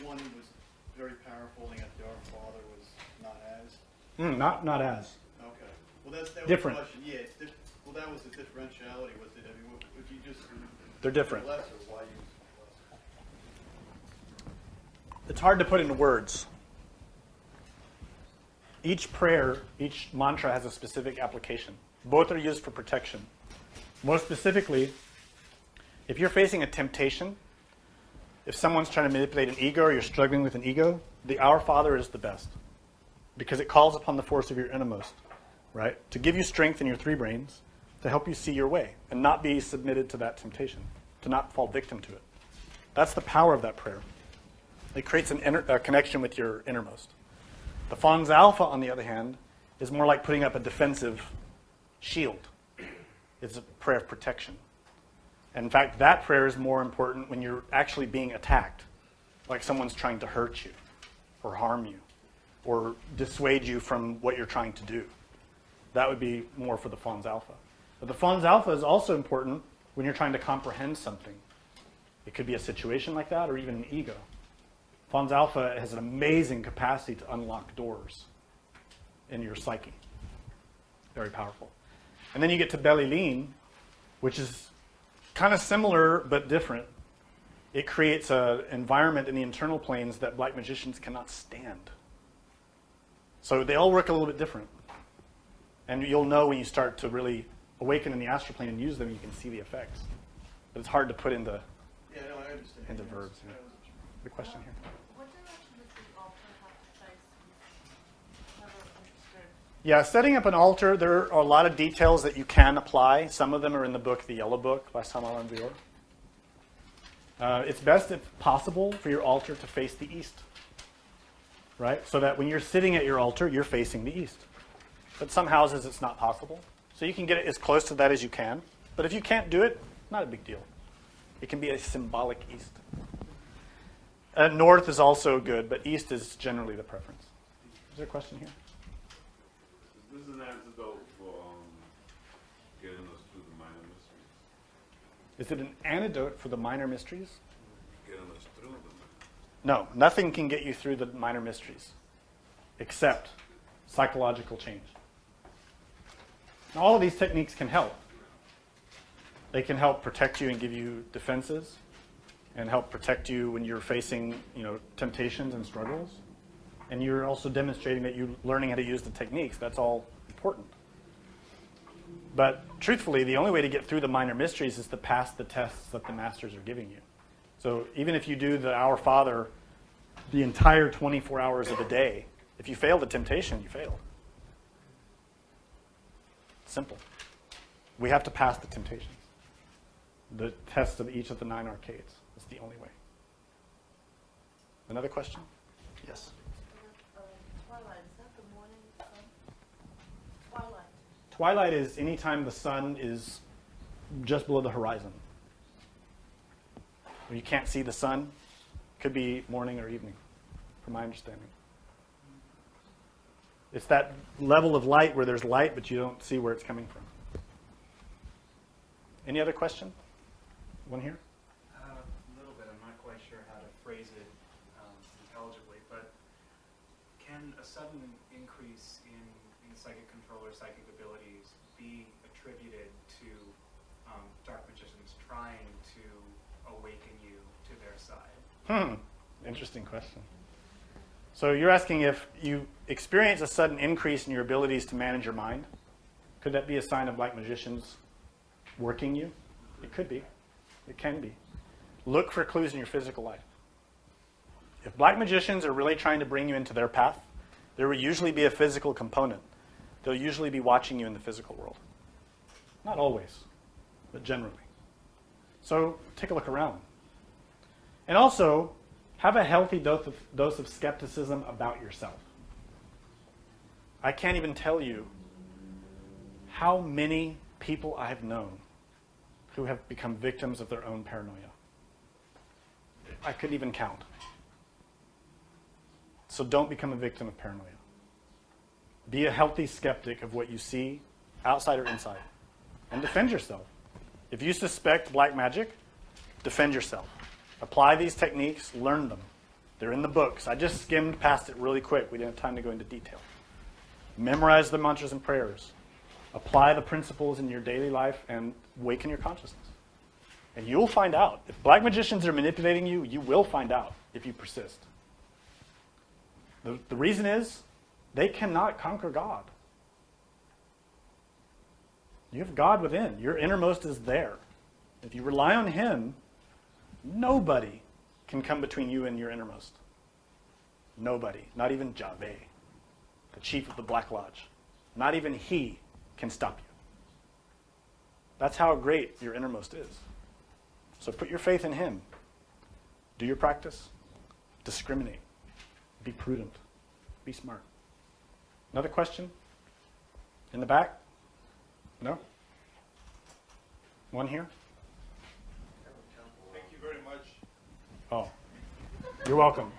one was very powerful, and yet the Our Father was not as? Not as. Okay. Well, that was different. The question. Yeah, it's well, that was the differentiality. Was it? I mean, if you just they're different. Lesser, why use lesser? It's hard to put into words. Each prayer, each mantra has a specific application. Both are used for protection. More specifically, if you're facing a temptation, if someone's trying to manipulate an ego or you're struggling with an ego, the Our Father is the best because it calls upon the force of your innermost, right? To give you strength in your 3 brains, to help you see your way and not be submitted to that temptation, to not fall victim to it. That's the power of that prayer. It creates a connection with your innermost. The Fons Alpha, on the other hand, is more like putting up a defensive shield. It's a prayer of protection. And in fact, that prayer is more important when you're actually being attacked, like someone's trying to hurt you or harm you or dissuade you from what you're trying to do. That would be more for the Fons Alpha. But the Fons Alpha is also important when you're trying to comprehend something. It could be a situation like that or even an ego. Fons Alpha has an amazing capacity to unlock doors in your psyche. Very powerful. And then you get to Belly Lean, which is kind of similar but different. It creates an environment in the internal planes that black magicians cannot stand. So they all work a little bit different. And you'll know when you start to really awaken in the astral plane and use them, you can see the effects. But it's hard to put into, Yeah, no, I understand. into verbs. Yeah. The question here. What direction does the altar have to face? Never understood. Yeah, setting up an altar, there are a lot of details that you can apply. Some of them are in the book, The Yellow Book by Samael and Vior. It's best, if possible, for your altar to face the east, right? So that when you're sitting at your altar, you're facing the east. But some houses it's not possible. So you can get it as close to that as you can. But if you can't do it, not a big deal. It can be a symbolic east. North is also good, but east is generally the preference. Is there a question here? Is this an antidote for getting us through the minor mysteries? Is it an antidote for the minor mysteries? Getting us through them. No, nothing can get you through the minor mysteries except psychological change. Now, all of these techniques can help. They can help protect you and give you defenses and help protect you when you're facing, temptations and struggles. And you're also demonstrating that you're learning how to use the techniques. That's all important. But truthfully, the only way to get through the minor mysteries is to pass the tests that the masters are giving you. So even if you do the Our Father the entire 24 hours of the day, if you fail the temptation, you failed. Simple. We have to pass the temptations. The test of each of the 9 arcades is the only way. Another question? Yes. Twilight, is that the morning sun? Twilight. Twilight is any time the sun is just below the horizon. When you can't see the sun, could be morning or evening, from my understanding. It's that level of light where there's light, but you don't see where it's coming from. Any other question? One here? A little bit. I'm not quite sure how to phrase it intelligibly, but can a sudden increase in psychic control or psychic abilities be attributed to dark magicians trying to awaken you to their side? Interesting question. So you're asking if you experience a sudden increase in your abilities to manage your mind, could that be a sign of black magicians working you? It could be. It can be. Look for clues in your physical life. If black magicians are really trying to bring you into their path, there will usually be a physical component. They'll usually be watching you in the physical world. Not always, but generally. So take a look around. And also, have a healthy dose of skepticism about yourself. I can't even tell you how many people I've known who have become victims of their own paranoia. I couldn't even count. So don't become a victim of paranoia. Be a healthy skeptic of what you see, outside or inside, and defend yourself. If you suspect black magic, defend yourself. Apply these techniques, learn them. They're in the books. I just skimmed past it really quick. We didn't have time to go into detail. Memorize the mantras and prayers. Apply the principles in your daily life and awaken your consciousness. And you'll find out. If black magicians are manipulating you, you will find out if you persist. The reason is they cannot conquer God. You have God within. Your innermost is there. If you rely on Him, nobody can come between you and your innermost. Nobody. Not even Javeh, the chief of the Black Lodge. Not even he can stop you. That's how great your innermost is. So put your faith in Him. Do your practice. Discriminate. Be prudent. Be smart. Another question? In the back? No? One here? Thank you very much. Oh, you're welcome.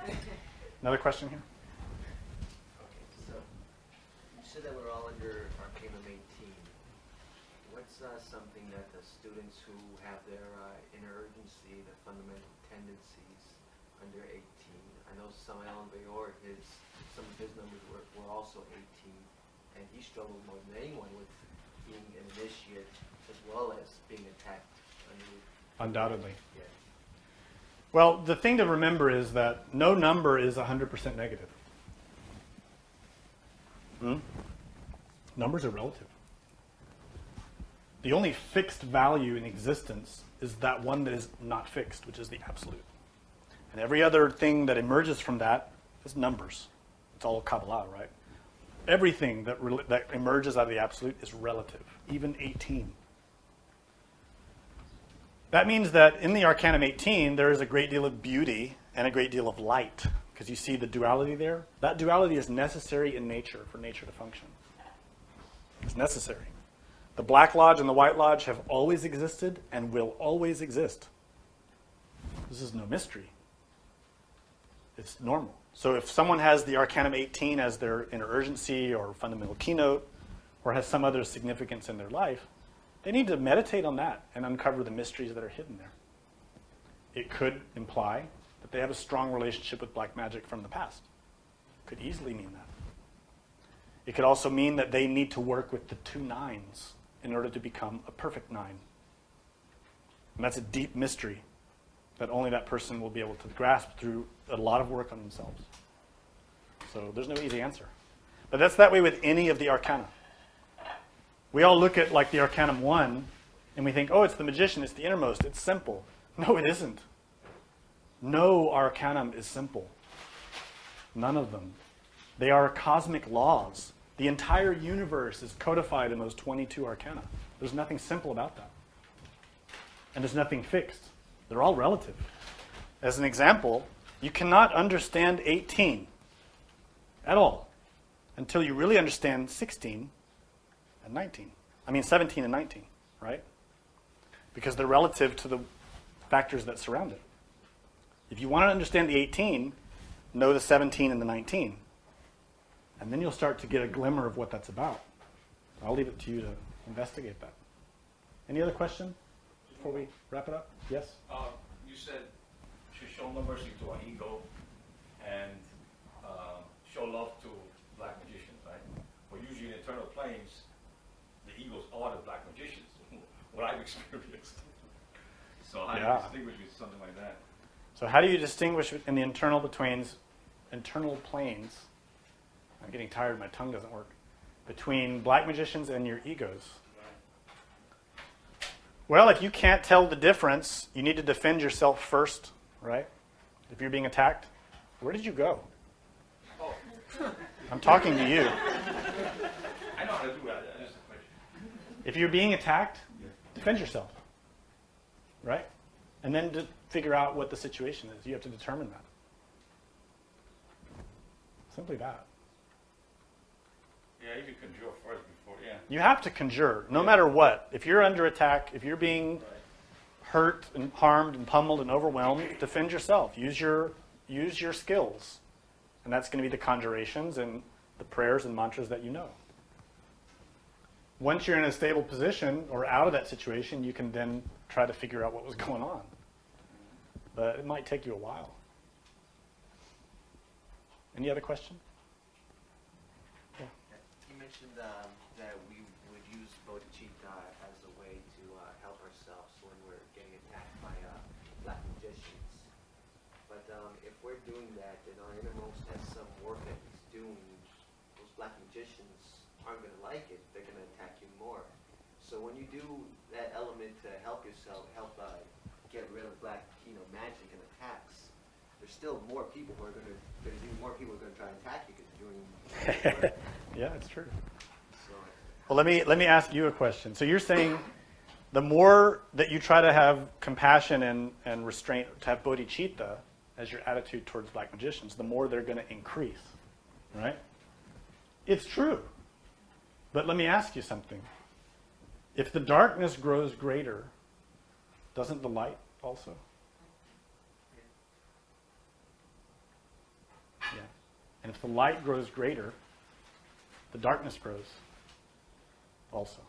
Another question here? Okay, so you said that we're all under Arcanum 18. What's something that the students who have their inner urgency, the fundamental tendencies under 18? I know Samael and Beor, some of his numbers were also 18, and he struggled more than anyone with being an initiate as well as being attacked. Undoubtedly. Yeah. Well, the thing to remember is that no number is 100% negative. Numbers are relative. The only fixed value in existence is that one that is not fixed, which is the absolute. And every other thing that emerges from that is numbers. It's all Kabbalah, right? Everything that emerges out of the absolute is relative, even 18. That means that in the Arcanum 18, there is a great deal of beauty and a great deal of light, because you see the duality there. That duality is necessary in nature for nature to function. It's necessary. The Black Lodge and the White Lodge have always existed and will always exist. This is no mystery. It's normal. So if someone has the Arcanum 18 as their inner urgency or fundamental keynote, or has some other significance in their life, they need to meditate on that and uncover the mysteries that are hidden there. It could imply that they have a strong relationship with black magic from the past. Could easily mean that. It could also mean that they need to work with the 2 nines in order to become a perfect 9. And that's a deep mystery that only that person will be able to grasp through a lot of work on themselves. So there's no easy answer. But that's that way with any of the arcana. We all look at like the Arcanum 1 and we think, oh, it's the magician, it's the innermost, it's simple. No, it isn't. No arcanum is simple. None of them. They are cosmic laws. The entire universe is codified in those 22 arcana. There's nothing simple about that. And there's nothing fixed. They're all relative. As an example, you cannot understand 18 at all until you really understand 16 and 19. I mean 17 and 19, right? Because they're relative to the factors that surround it. If you want to understand the 18, know the 17 and the 19. And then you'll start to get a glimmer of what that's about. I'll leave it to you to investigate that. Any other question before we wrap it up? Yes? You said to show no mercy to our ego and show love to black magicians, right? Well, usually in eternal planes, the egos are the black magicians, what I've experienced. So how do you distinguish with something like that? So how do you distinguish in the internal planes? I'm getting tired, my tongue doesn't work. Between black magicians and your egos. Well, if you can't tell the difference, you need to defend yourself first, right? If you're being attacked, where did you go? Oh. I'm talking to you. I know how to do that. That's the question. If you're being attacked, defend yourself, right? And then to figure out what the situation is. You have to determine that. Simply that. Yeah, you can conjure first before, yeah. You have to conjure, no matter what. If you're under attack, if you're being hurt and harmed and pummeled and overwhelmed, defend yourself. Use your skills. And that's going to be the conjurations and the prayers and mantras that you know. Once you're in a stable position or out of that situation, you can then try to figure out what was going on. But it might take you a while. Any other question? Yeah. You mentioned that we would use bodhicitta as a way to help ourselves when we're getting attacked by black magicians. But if we're doing that, then our innermost has some work that he's doing. Those black magicians aren't going to like it. They're going to attack you more. So when you do that element to help yourself, help get rid of black magic and attacks, there's still more people who are going to try and attack you because you're doing. Yeah, it's true. So, Well, let me ask you a question. So you're saying the more that you try to have compassion and restraint, to have bodhicitta as your attitude towards black magicians, the more they're going to increase, right? It's true. But let me ask you something. If the darkness grows greater, doesn't the light also? Yeah. And if the light grows greater, the darkness grows also.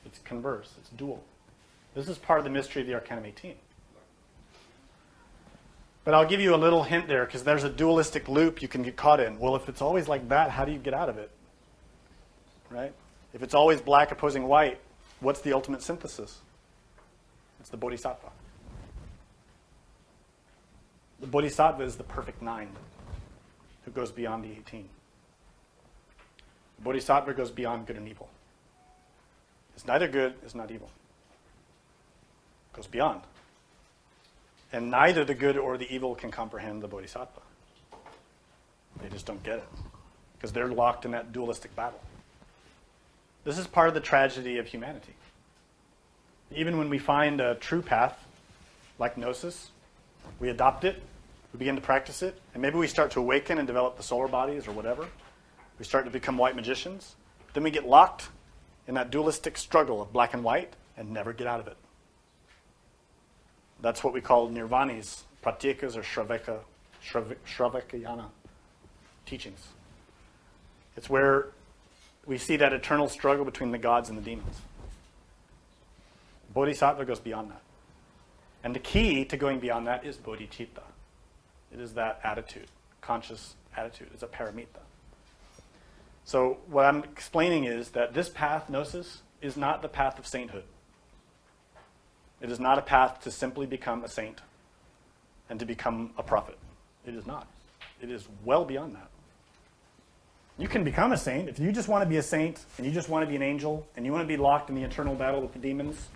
It's converse. It's dual. This is part of the mystery of the Arcanum 18. But I'll give you a little hint there, because there's a dualistic loop you can get caught in. Well, if it's always like that, how do you get out of it? Right? If it's always black opposing white, what's the ultimate synthesis? It's the bodhisattva. The bodhisattva is the perfect 9 who goes beyond the 18. The bodhisattva goes beyond good and evil. It's neither good, it's not evil. It goes beyond. And neither the good or the evil can comprehend the bodhisattva. They just don't get it. Because they're locked in that dualistic battle. This is part of the tragedy of humanity. Even when we find a true path, like Gnosis, we adopt it, we begin to practice it, and maybe we start to awaken and develop the solar bodies or whatever. We start to become white magicians. Then we get locked in that dualistic struggle of black and white and never get out of it. That's what we call nirvanis, pratikas, or Shravakayana teachings. It's where we see that eternal struggle between the gods and the demons. Bodhisattva goes beyond that. And the key to going beyond that is bodhicitta. It is that attitude, conscious attitude. It's a paramita. So what I'm explaining is that this path, Gnosis, is not the path of sainthood. It is not a path to simply become a saint and to become a prophet. It is not. It is well beyond that. You can become a saint. If you just want to be a saint and you just want to be an angel and you want to be locked in the eternal battle with the demons,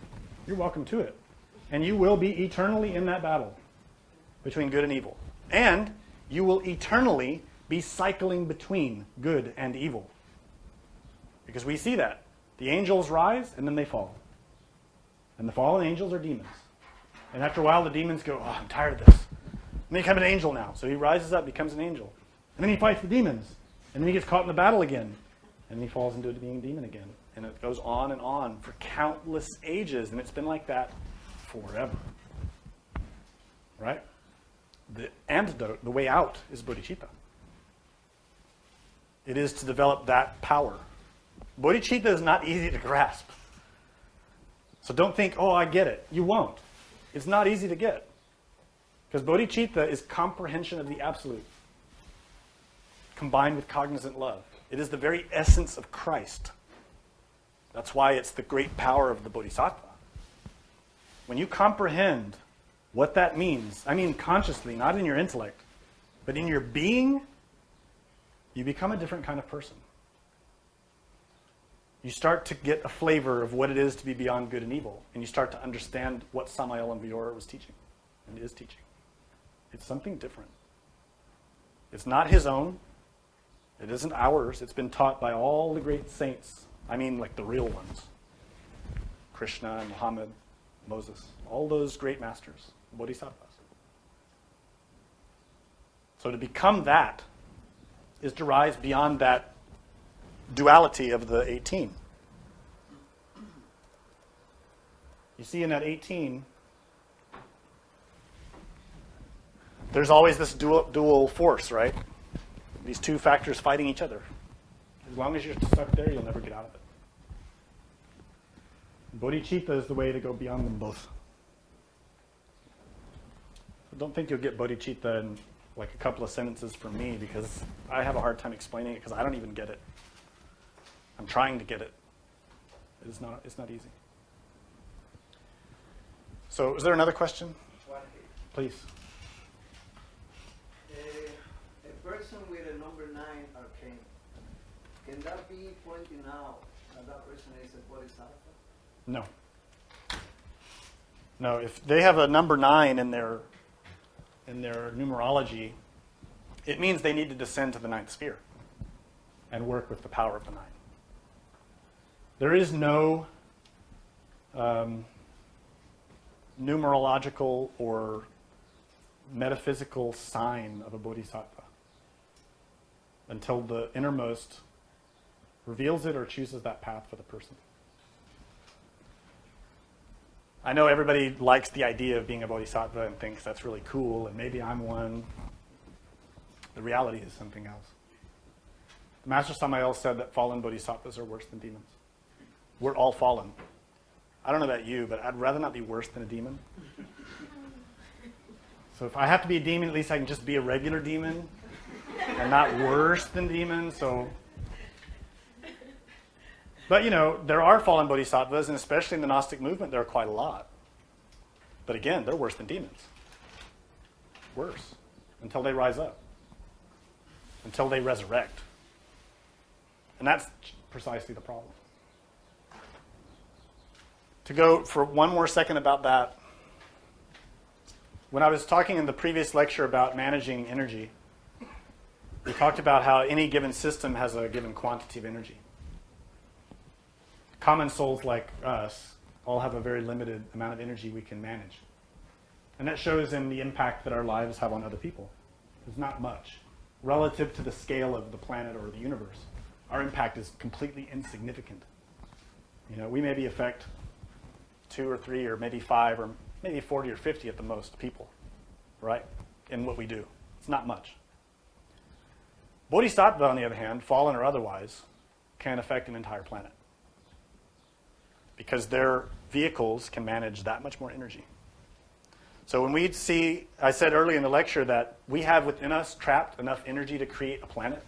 you're welcome to it. And you will be eternally in that battle between good and evil. And you will eternally be cycling between good and evil. Because we see that. The angels rise and then they fall. And the fallen angels are demons. And after a while the demons go, oh, I'm tired of this. Let me become an angel now. So he rises up, becomes an angel. And then he fights the demons. And then he gets caught in the battle again. And then he falls into being a demon again. And it goes on and on for countless ages. And it's been like that forever. Right? The antidote, the way out, is bodhicitta. It is to develop that power. Bodhicitta is not easy to grasp. So don't think, oh, I get it. You won't. It's not easy to get. Because bodhicitta is comprehension of the absolute, combined with cognizant love. It is the very essence of Christ. That's why it's the great power of the bodhisattva. When you comprehend what that means, I mean consciously, not in your intellect, but in your being, you become a different kind of person. You start to get a flavor of what it is to be beyond good and evil, and you start to understand what Samael and Viora was teaching, and is teaching. It's something different. It's not his own. It isn't ours. It's been taught by all the great saints. I mean, like the real ones. Krishna and Muhammad, Moses, all those great masters, bodhisattvas. So to become that is to rise beyond that duality of the 18. You see in that 18, there's always this dual force, right? These two factors fighting each other. As long as you're stuck there, you'll never get out of it. Bodhicitta is the way to go beyond them both. So don't think you'll get bodhicitta in like a couple of sentences from me, because I have a hard time explaining it because I don't even get it. I'm trying to get it. It's not easy. So is there another question? Please. A person with a number 9 arcane, can that be pointing out that that person is a bodhisattva? No. No, if they have a number 9 in their numerology, it means they need to descend to the 9th sphere and work with the power of the 9. There is no numerological or metaphysical sign of a bodhisattva until the innermost reveals it or chooses that path for the person. I know everybody likes the idea of being a bodhisattva and thinks that's really cool, and maybe I'm one. The reality is something else. Master Samael said that fallen bodhisattvas are worse than demons. We're all fallen. I don't know about you, but I'd rather not be worse than a demon. So if I have to be a demon, at least I can just be a regular demon and not worse than demons. But, there are fallen bodhisattvas, and especially in the Gnostic movement, there are quite a lot. But again, they're worse than demons. Worse. Until they rise up. Until they resurrect. And that's precisely the problem. To go for one more second about that, when I was talking in the previous lecture about managing energy, we talked about how any given system has a given quantity of energy. Common souls like us all have a very limited amount of energy we can manage. And that shows in the impact that our lives have on other people. It's not much. Relative to the scale of the planet or the universe, our impact is completely insignificant. We maybe affect 2 or 3 or maybe 5 or maybe 40 or 50 at the most people, right, in what we do. It's not much. Bodhisattva, on the other hand, fallen or otherwise, can affect an entire planet because their vehicles can manage that much more energy. So when we see, I said early in the lecture that we have within us trapped enough energy to create a planet,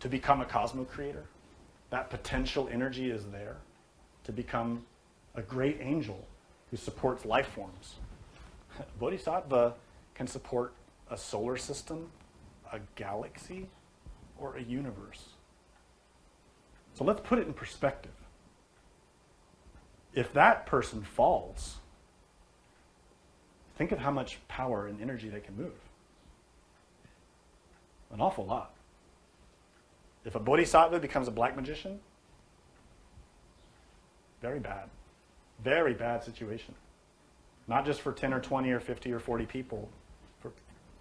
to become a cosmo-creator. That potential energy is there to become a great angel who supports life forms. Bodhisattva can support a solar system, a galaxy, or a universe. So let's put it in perspective. If that person falls, think of how much power and energy they can move. An awful lot. If a bodhisattva becomes a black magician, very bad situation. Not just for 10 or 20 or 50 or 40 people, for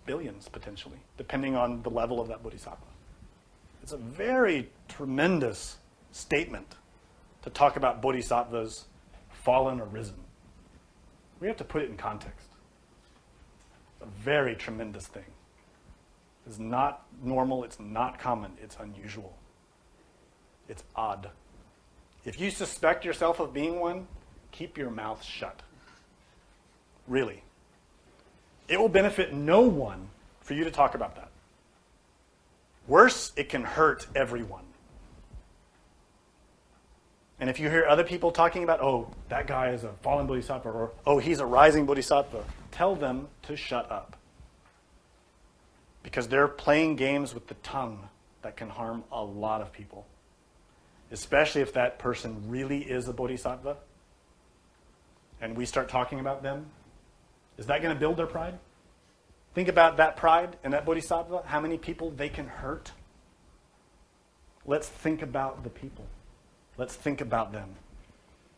billions potentially, depending on the level of that bodhisattva. It's a very tremendous statement to talk about bodhisattvas fallen or risen. We have to put it in context. It's a very tremendous thing. It's not normal, it's not common, it's unusual. It's odd. If you suspect yourself of being one, keep your mouth shut. Really. It will benefit no one for you to talk about that. Worse, it can hurt everyone. And if you hear other people talking about, oh, that guy is a fallen bodhisattva, or, oh, he's a rising bodhisattva, tell them to shut up. Because they're playing games with the tongue that can harm a lot of people. Especially if that person really is a bodhisattva, and we start talking about them. Is that going to build their pride? Think about that pride and that bodhisattva, how many people they can hurt. Let's think about the people. Let's think about them.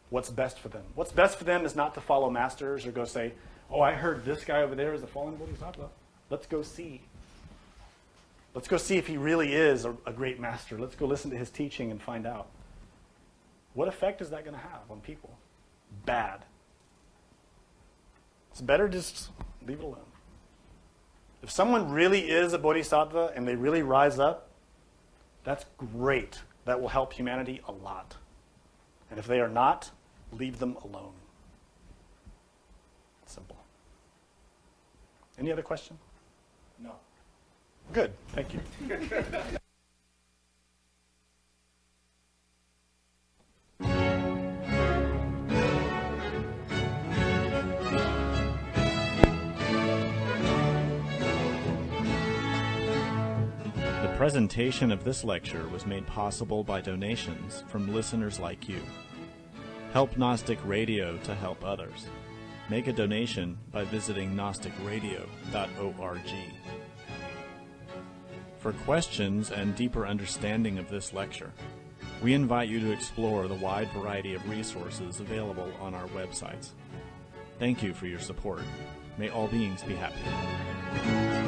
What's best for them? What's best for them is not to follow masters or go say, oh, I heard this guy over there is a fallen bodhisattva. Let's go see. Let's go see if he really is a great master. Let's go listen to his teaching and find out. What effect is that going to have on people? Bad. It's better just leave it alone. If someone really is a bodhisattva and they really rise up, that's great. That will help humanity a lot. And if they are not, leave them alone. Simple. Any other question? No. Good. Thank you. The presentation of this lecture was made possible by donations from listeners like you. Help Gnostic Radio to help others. Make a donation by visiting gnosticradio.org. For questions and deeper understanding of this lecture, we invite you to explore the wide variety of resources available on our websites. Thank you for your support. May all beings be happy.